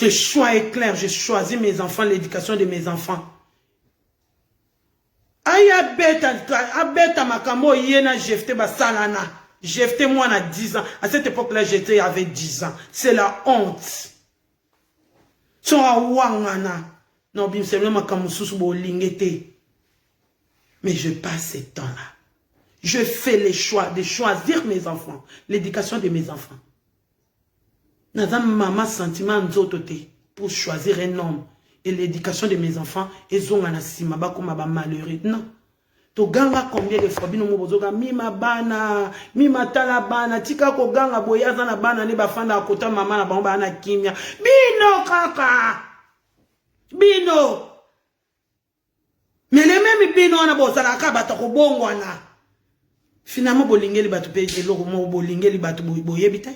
Le choix est clair, j'ai choisi mes enfants, l'éducation de mes enfants. Aya beta makamo yena jefte basalana. Jefte moi na 10 ans. À cette époque-là, j'étais avec 10 ans. C'est la honte. Sora wangana. Non, bim c'est vraiment comme sous lingete. Mais je passe ce temps-là. Je fais les choix de choisir mes enfants, l'éducation de mes enfants. Naza maman sentiment nzotote pour choisir un homme et l'éducation de mes enfants et zongana sima ba comme malheureux. Non. To ganga combien de fois bino mobozoga mima bana mima tala bana tika ko ganga boyaza na bana ne bafanda akota mama na bango bana kimia bino kaka bino mele même bino na bozala ka bato ko bongwana finalement bolingeli bato pe eloko mo bolingeli bato boyebita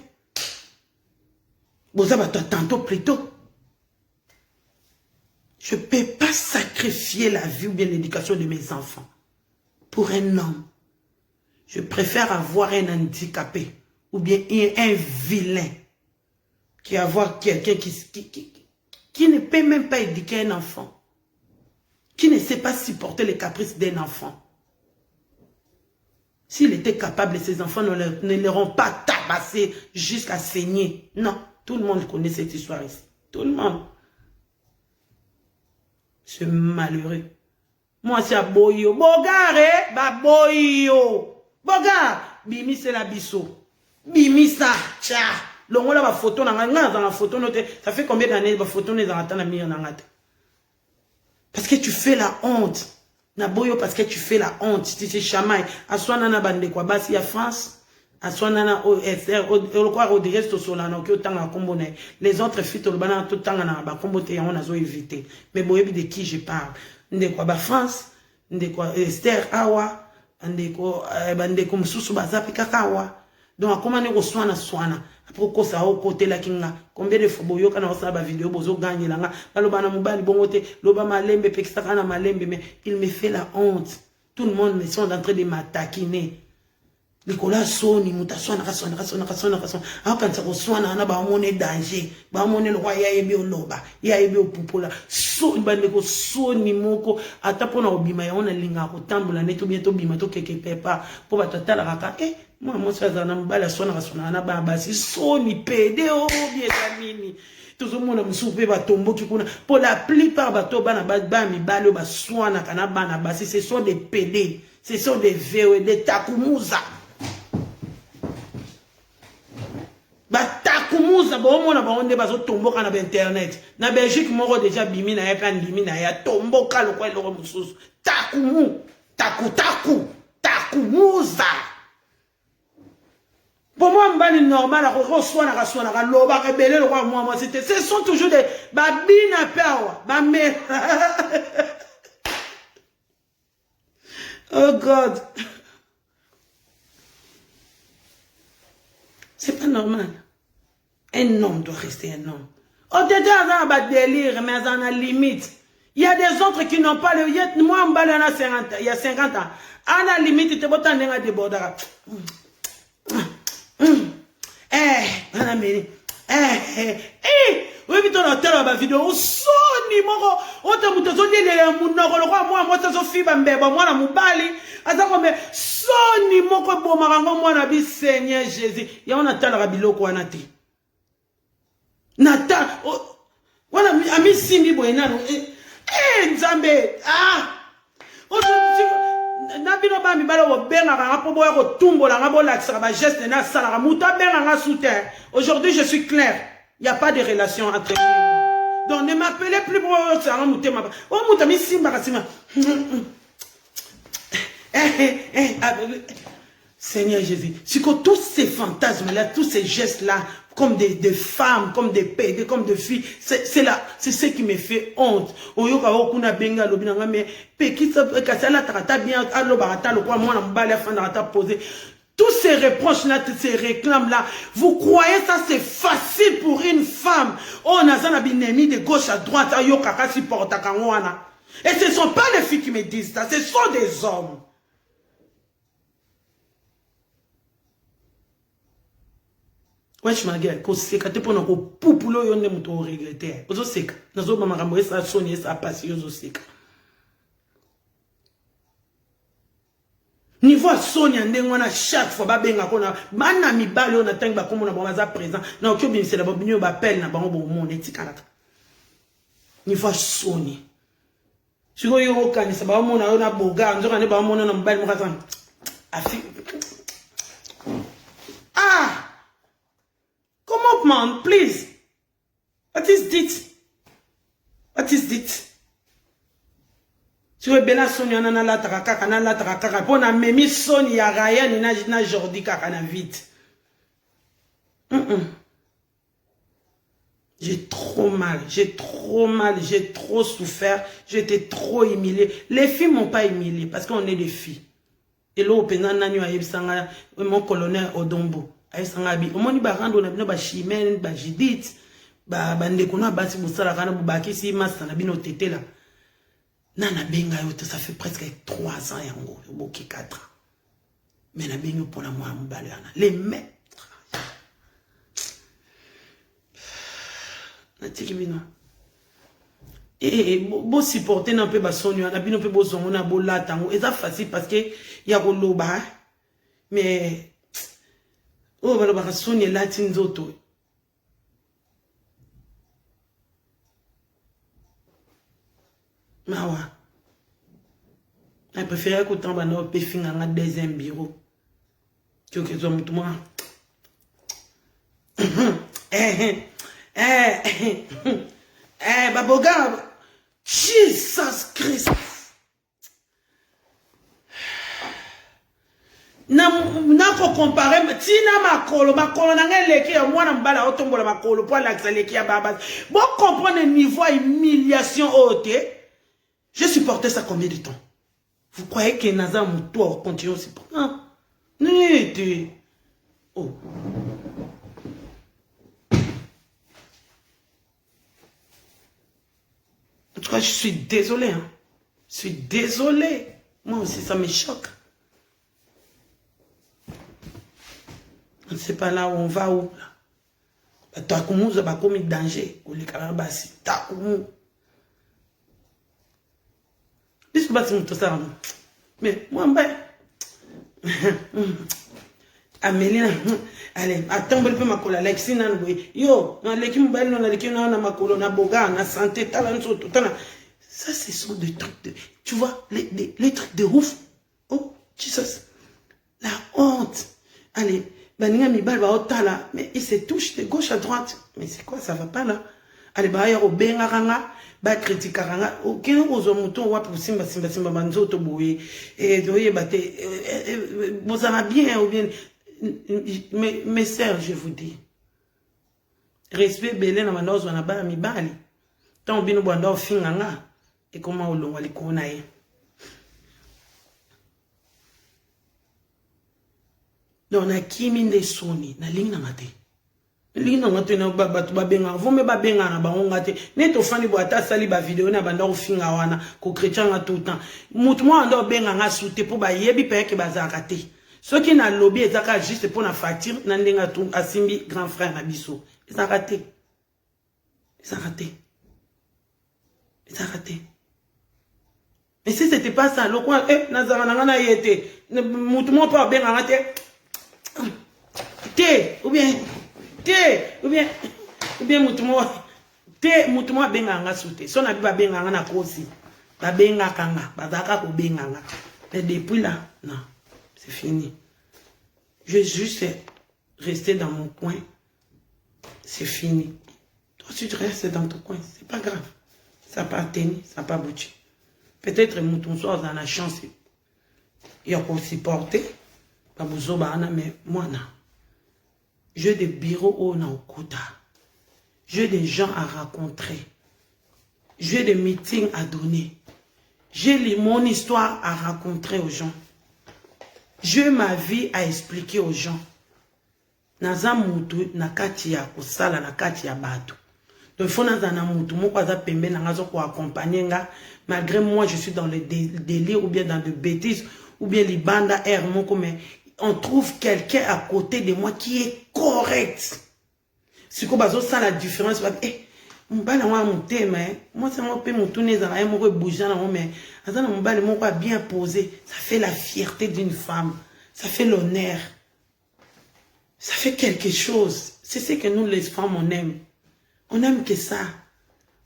boza bato tantôt plutôt. Je ne peux pas sacrifier la vie ou bien l'éducation de mes enfants pour un homme. Je préfère avoir un handicapé ou bien un vilain qu'avoir quelqu'un qui ne peut même pas éduquer un enfant, qui ne sait pas supporter les caprices d'un enfant. S'il était capable, ces enfants ne l'auront pas tabassé jusqu'à saigner. Non, tout le monde connaît cette histoire ici. Tout le monde. C'est malheureux. Moi, c'est à Boyo. Bogare, ba Boyo. Bogare, bimi c'est la bisso. Bimi ça, tcha. Longo la photo, dans la photo, ça fait combien d'années la photo n'est dans la mire dans la tête? Parce que tu fais la honte. Na Boyo, parce que tu fais la honte. Tu te chamailles. À soi, nana bande quoi, basi à France. À soi, nana, les autres filles, tout le temps, on a évité. Mais bon, de qui je parle? De quoi, France, de quoi, Esther, Awa, de quoi, comme Soussou Bazapi Kakawa. Donc, comment on soigne, après, ça, au côté la kinga, combien de fois, boyo, quand on s'en va vidéo, bozo gagne, là, balobana moubali, bongote, l'obama lembe, pextakana malembe, mais il me fait la honte. Tout le monde me sont en train de m'attaquiner. Nicolas Soni, mutaswana, kaswana. Ah, quand ça reçoit, on a ba monnaie danger. Ba monnaie le roi, ya ebe o loba. Ya ebe o pupola. So, bandeko, Soni, moko. Atapona obima, ya on a linga, otambula, neto bientôt bima, to keke pepa. Pour batata la raka. Moi, ça, ça, bala, sona, na ba, basi. Soni, pede, oh, bien, amini. Tout le monde me soupe, ba, tombo, qui kuna. Pour la plupart, bato, bana, ba, mi, balo, ba, swana, kana, bana, basi. Ce sont des pédés. Ce sont des VE, des takumuza. Batakumuza bon na bonde bazo tomboka na internet na Belgique moko déjà bimi na ya kan bimi na ya tomboka lokwa eloko mususu takumuza pour moi mbani normal à reçoit na loba rebelle le roi moi c'était ce sont toujours des babina pawa ba mère oh God, c'est pas normal. Un homme doit rester un homme. Au-delà d'un délire, mais à la limite. Il y a des autres qui n'ont pas le... Moi, il y a 50 ans. À la limite, tu peux t'en aller des bordards. Oui, mais tu as la vidéo. Soni, moko. On t'a dit, moi, ça se fait, moi, la moubali. Soni, moko, bon, moi, la vie, Seigneur Jésus. Il y a un attel à Bilo, quoi, nati. Nata, wana ami simbi boyenano nzambe nabino ba mibala wo benga nga po boya ko tumbola nga bo lakisa ba geste na sala muta benga nga soutien. Aujourd'hui je suis clair, il y a pas de relation entre nous. Donc ne m'appelez plus pour ça nga mutema. O muta mi simba kasima. Seigneur Jésus, c'est que tous ces fantasmes là, tous ces gestes là, comme des femmes, comme des pédés, comme des filles, c'est ce qui me fait honte. Oyoka okuna benga lobinanga mais peki kasala tarata bien allo barata le quoi moi na mbala fin tarata poser. Tous ces reproches là, tous ces réclames là, vous croyez ça c'est facile pour une femme? Oh nazana binemi de gauche à droite ayoka kasi porta kangwana. Et ce ne sont pas les filles qui me disent ça, ce sont des hommes. Wesh ma gueule, ko seka te pona ko pupulo yonde muto regretter. Ozo seka, nazo ba makambo esa soni esa pasi ozo seka. Niveau soni ndengo na chaque fois ba benga kona bana mibali ona tangi ba komo na ba za présent. Na okyo bimisela ba binyo ba pelle na bango bo monde tikalaka. Niveau soni. Siko yo kanisa ba mona ona boga nzoka ne ba mona na mbali mukasa. Afi. Ah! Comment up, man, please. What is this? What is this? Tu veux bien la Sonia na la takaka na la takaka pour na memi Sonia Ryan ni na Jordi kaka na vite. J'ai trop mal, j'ai trop souffert, j'étais trop humilié. Les filles m'ont pas humilié parce qu'on est des filles. Et là, au pénal, mon colonel Odombo, au moins, il va rendre ba chimène, ba jidit, ba ndekona basi busala kana bubaki si masa na bino tete là. Nana benga yote, ça fait presque 3 ans yango, boki 4 ans. Mais na benga pour la moi mbalana. Les maîtres. Et bon supporter un peu basonio, on a bien un peu besoin, on a beau là tango. Et ça facile parce que y a golo ba, mais oh voilà basonio là tinzoto. Mawa. Je préfère que tant bano pe finga un deuxième bureau. Tu que toi tout moi. Baboga, Jesus Christ. Na ko comparer tina makolo na ngeleki ya mwana mbala otombola makolo pour l'accès leki ya baba. Bon comprendre le niveau humiliation haute. J'ai supporté ça combien de temps? Vous croyez que Naza Moutoua continue aussi pour non? Oh. En tout cas, je suis désolé. Hein. Je suis désolé. Moi aussi, ça me choque. On ne sait pas là où on va où. Toi, comment vous avez commis danger? Mais moi, Amélie, allez, attends, je peux m'accoler avec Sinan. Yo, on a l'équipe belle, on a l'équipe, on a ma colonne, on a boga, on a santé, talent, tout. Ça, ce sont des trucs de. Tu vois, les trucs de ouf. Oh, Jesus. La honte. Allez, Bania mi bal va au tala, mais il se touche de gauche à droite. Mais c'est quoi, ça va pas là? Allez, bah, il y a au bengaranga, bah, critiquaranga, aucun aux moutons, ou pour simba, manzoto, boué, et doye, batte, vous en avez bien, ou bien. Mes sœurs, je vous dis, respect belé na mandozo na ba mi bali. Tant bino bwanda ofinganga et comment olonga likona ye. Donc na kimi nde soni na linga ngate. Linga ngate na batu babenga, vome babenga na bango ngate. Neto fani boata sali ba vidéo na banda ofinga wana ko chrétien tout le temps. Mutu mo ando benga nga soute pour ba yebi pe ke bazaka te. Ceux qui n'ont lobby, ils juste pour la facture, ils ont asimbi grand frère Nabiso. Ils ont raté. Ils ont raté. Ils ont raté. Mais si ce n'était pas ça, le coin, Nazarana y était. Moutoumon pas bien raté. Ou bien, moutoumon bien sauté. Son abi va bien na kosi. Ba benga kanga, bazaka ko benga. Mais depuis là, non. C'est fini. Je vais juste rester dans mon coin. C'est fini. Toi, tu te restes dans ton coin. C'est pas grave. Ça n'a pas tenu, ça n'a pas bouché. Peut-être que mon soir dans la chance. Il y a qu'on supporter. Mais moi, non. J'ai des bureaux où on a au quota. J'ai des gens à rencontrer. J'ai des meetings à donner. J'ai mon histoire à rencontrer aux gens. J'ai ma vie à expliquer aux gens. Naza mutu nakati ya kusala nakati ya batu. Donc il faut naza na mutu moko aza pembe na ngazo ko accompagner nga malgré moi je suis dans le délire ou bien dans de bêtises ou bien libanda air moko mais on trouve quelqu'un à côté de moi qui est correct. C'est quoi bazo ça la différence mbala wa mutema moi c'est moi pe mutu neza na moko bouger na mais azana mbala moko bien posé, ça fait la fierté d'une femme, ça fait l'honneur. Ça fait quelque chose. C'est ce que nous, les femmes, on aime. On aime que ça.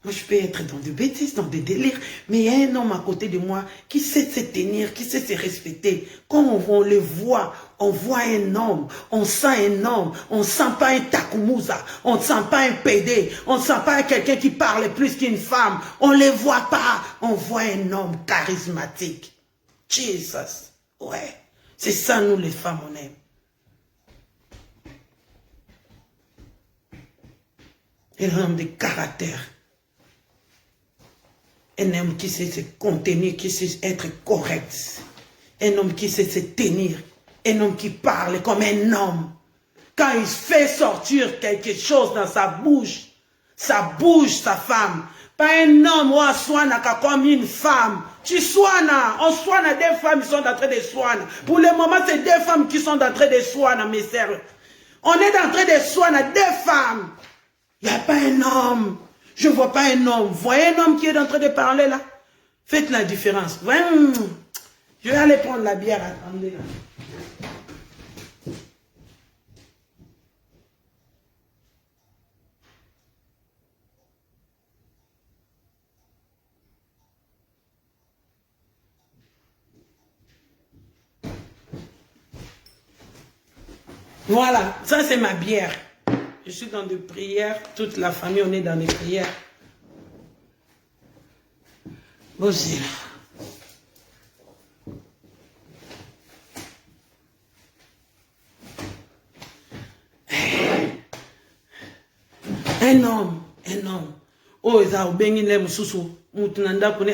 Moi, je peux être dans des bêtises, dans des délires, mais il y a un homme à côté de moi qui sait se tenir, qui sait se respecter. Quand on le voit, on voit un homme, on sent un homme, on ne sent pas un takumusa, on ne sent pas un PD, on ne sent pas quelqu'un qui parle plus qu'une femme. On ne le voit pas, on voit un homme charismatique. Jesus, ouais, c'est ça nous les femmes on aime. Un homme de caractère. Un homme qui sait se contenir, qui sait être correct. Un homme qui sait se tenir. Un homme qui parle comme un homme. Quand il fait sortir quelque chose dans sa bouche, ça bouge sa femme. Pas un homme ou un soigne comme une femme. Tu soignes, on soigne des femmes qui sont en train de soigner. Pour le moment, c'est des femmes qui sont en train de soigner, mes sœurs. On est en train de soigner des femmes. Il n'y a pas un homme. Je ne vois pas un homme. Vous voyez un homme qui est en train de parler là? Faites la différence. Je vais aller prendre la bière. Attendez là. Voilà, ça c'est ma bière. Je suis dans des prières, toute la famille, on est dans des prières. Bon, c'est là. Un homme. Oh, ça, bengi le mususu, mutunanda kune.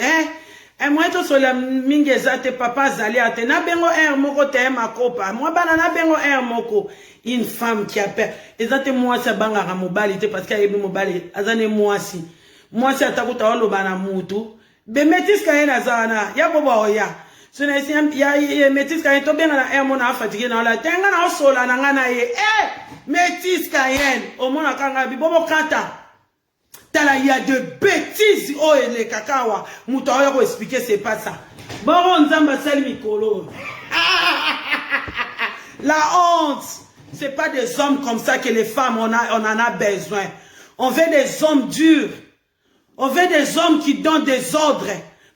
Moi, to sola mingi zate papa zali ate. Na bengo moko te makopa. Moi, banana bengo moko. Une femme qui a peur. Ezate moi, ça banga ramobali te parce qu'il y a eu mobali. Azane moi si. Moi, si atakuta olo bana mutu. Be metis ka ena zana. Ya boba oya. So na esi ya metis ka to benga na mona fatigué na la. Tenga na sola na ngana ye. Metis ka yen. O mona kanga bi bobo kata. Tala, il y a de bêtises. Oh, et les cacawa. Mouta, on va expliquer, c'est pas ça. Bon, on zamba sali mikolo. La honte. C'est pas des hommes comme ça que les femmes, on en a besoin. On veut des hommes durs. On veut des hommes qui donnent des ordres.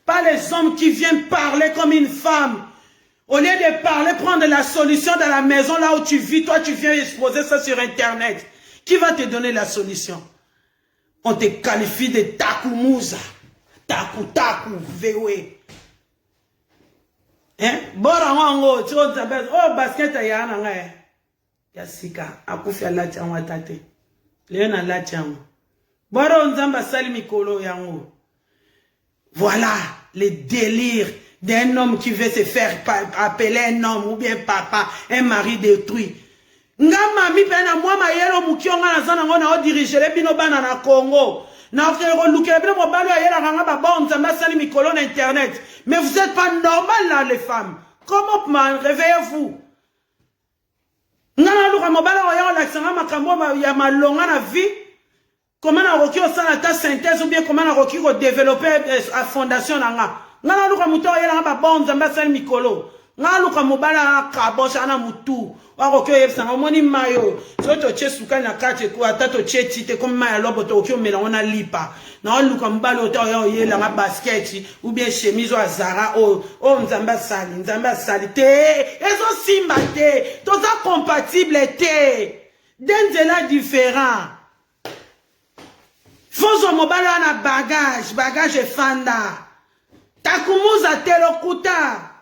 Pas les hommes qui viennent parler comme une femme. Au lieu de parler, prendre la solution dans la maison là où tu vis, toi tu viens exposer ça sur Internet. Qui va te donner la solution? On te qualifie de takumuza. Taku, vewe. Hein? Bora wango, tu vois, oh, basket ya nanga. Ya sika, akufi ala tianwa tate. Leo na la tianwa. Bora onzamba sali mikolo yango. Voilà, les délires d'un homme qui veut se faire appeler un homme ou bien papa, un mari détruit. Nga mami pena mwa mayelo mukionga na zana ngona o diriger bino bana na Congo. Na frère lukela bino mobalo ayela nga ba bon nzamba sali mikolo na internet. Mais vous êtes pas normal là les femmes. Comment man réveillez-vous? Ngana luka mobalo ayela la tsanga makambo ya malonga na vie. Comment na roki o sala ta synthèse ou bien comment na roki ko développer à fondation na nga. Ngana luka muto ayela ba bon nzamba sali mikolo. Ngana luka mobala kabosha na mutu. Wako yebsanga omoni mayo soto chesuka na kate ko atato chetite comme maya lobo to okyo mela ona lipa na oluka mbalo to yo yela nga basket ou bien chemise ou azara o nzamba sali te ezo simba te to za compatible te denzela différent fozo mobala na bagage fanda takumuza telokuta.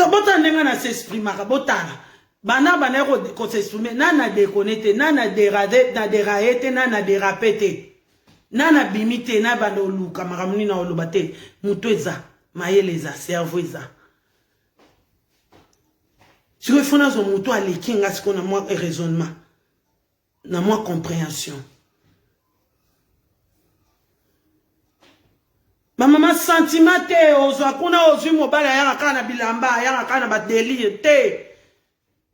Bota nenga na s'exprimer botana bana ko s'exprimer nana déconnecté nana dérade na déraete nana dérapete nana bimite na bando luka makamuni na olobate muto eza mayeleza cerveau eza si we fona zo muto alekinga siko na moi raisonnement na moi compréhension. Maman sentiment te ozwa kuna ozwi mobala yanga kana bilamba yanga kana ba délire te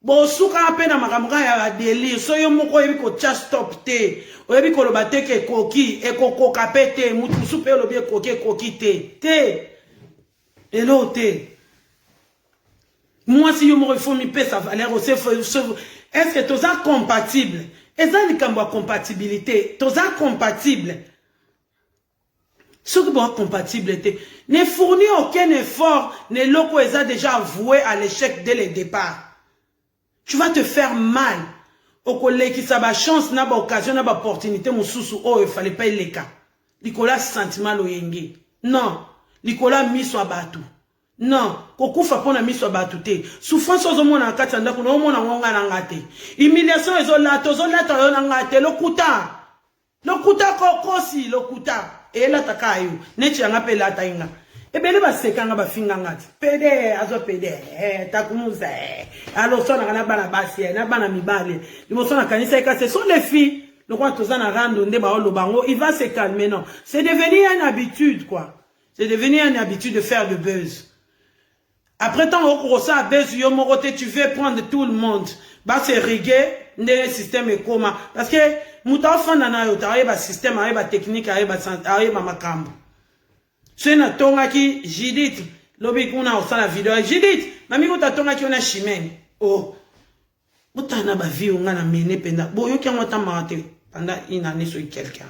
bo suka pe na makambo ya ba délire so yo moko yebi ko cha stop te oyebi ko loba te ke koki e kokoka pe te mutu supe lobi koki te elo te moi si yo moko il faut mi pe sa valeur est-ce que tout ça compatible Et ça, il y a compatibilité. Tout ça compatible. Ce qui est compatible, ne fournit aucun effort, ne loko est déjà avoué à l'échec dès le départ. Tu vas te faire mal. Au collègue qui a chance, n'a pas occasion, n'a pas opportunité, moussousou, oh, il fallait pas les cas. Nicolas sentiment loyenge. Non. Nicolas mis soit batou. Non. Koku fa pona mis soit batou te. Souffrance aux hommes en katanda, qu'on a au monde en ngate. Humiliation aux olato en ngate, lokuta. Lokuta kokosi, lokuta. Et là, takayo, nechi anga pe la tainga. Et bien, les sekanga ba fingangati. Pede, azo pede, takumuze. Alors, ça, n'a pas la basse, n'a pas la mibale. Les mots sont à canissa, ce sont les filles. Le roi Tozana Rando, il va se calmer, non. C'est devenu une habitude, quoi. C'est devenu une habitude de faire le buzz. Après, tant au ça, buzz, tu veux prendre tout le monde. Bah, c'est rigué, le système est comment. Parce que, Mouta Fandana, il y a un système, il y a une technique, il y a un makambo. C'est une tonga qui, Judith, l'obé qu'on a au sein de la vidéo, Judith, ma mère, ta tonga qui on a chimène. Oh, Mouta n'a pas vu, on a mené pendant. Bon, yo qui a monté maté pendant une année sur quelqu'un.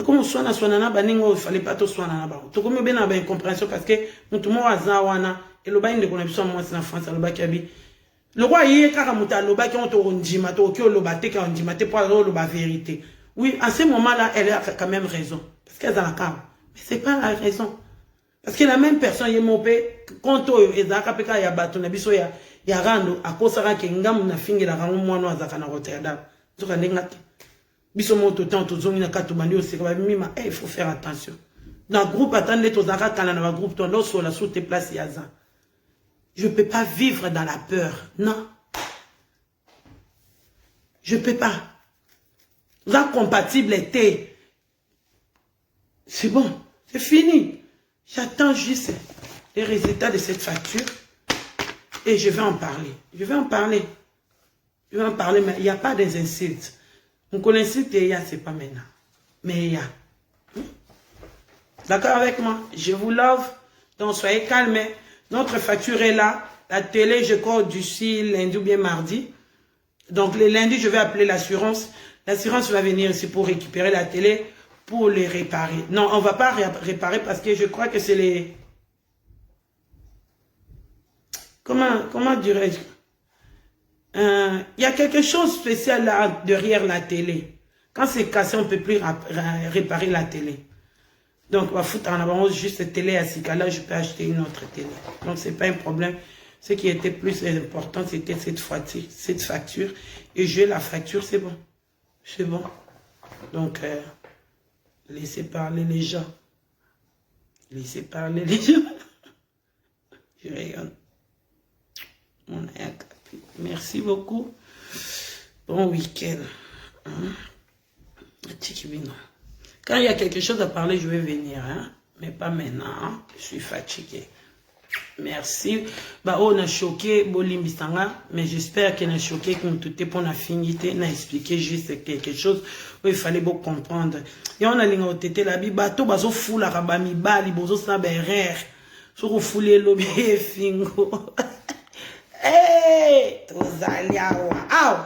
Comme on soigne, il fallait pas tout soigner. Tout comme bien une incompréhension parce que nous tout le monde a zawana et le bain de connexion moi c'est en France le bac abi. Le roi hier car muta le bac on te ondima to ki le baté quand ondima te pour la vérité. Oui, à ce moment-là, elle a quand même raison parce qu'elle a la cam. Mais c'est pas la raison. Parce que la même personne est mopé quand ezaka peka ya bato na biso ya rando akosaka ke ngamu na fingi la rango mwana azaka na Rotterdam. Zoka ndengati. Biso moto tant to zongi na kato bandi oseka mima il faut faire attention. Dans groupe attendez to zaka kana na groupe to ndo so la sous tes places yaza. Je peux pas vivre dans la peur. Non. Je peux pas. La compatible était. C'est bon, c'est fini. J'attends juste les résultats de cette facture et je vais en parler. Je vais en parler. Je vais en parler, mais il n'y a pas des insultes. On connaît insulte, c'est pas maintenant. Mais il y a. D'accord avec moi? Je vous love. Donc soyez calmes. Notre facture est là. La télé, je crois, d'ici lundi ou bien mardi. Donc le lundi, je vais appeler l'assurance. L'assurance va venir ici pour récupérer la télé, pour les réparer. Non, on ne va pas réparer parce que je crois que c'est les... Comment dirais-je? Y a quelque chose de spécial là, derrière la télé. Quand c'est cassé, on ne peut plus réparer la télé. Donc, on va foutre en avant juste cette télé à ce cas-là, je peux acheter une autre télé. Donc, ce n'est pas un problème. Ce qui était plus important, c'était cette facture. Et j'ai la facture, c'est bon. C'est bon. Donc, laissez parler les gens. Laissez parler les gens. Je regarde. Merci beaucoup. Bon week-end. Quand il y a quelque chose à parler, je vais venir. Hein? Mais pas maintenant. Hein? Je suis fatigué. Merci. Bah, on a choqué Bolimbistanga, mais j'espère qu'il a choqué comme tout est pour la finité, on a expliqué juste quelque chose où il fallait beaucoup comprendre. Et on a l'ingoté la Bible, bateau bazo fou la rabami bali, bozo saberer, sur foulé lobby fingo. Hey, tous aliawa. Aou!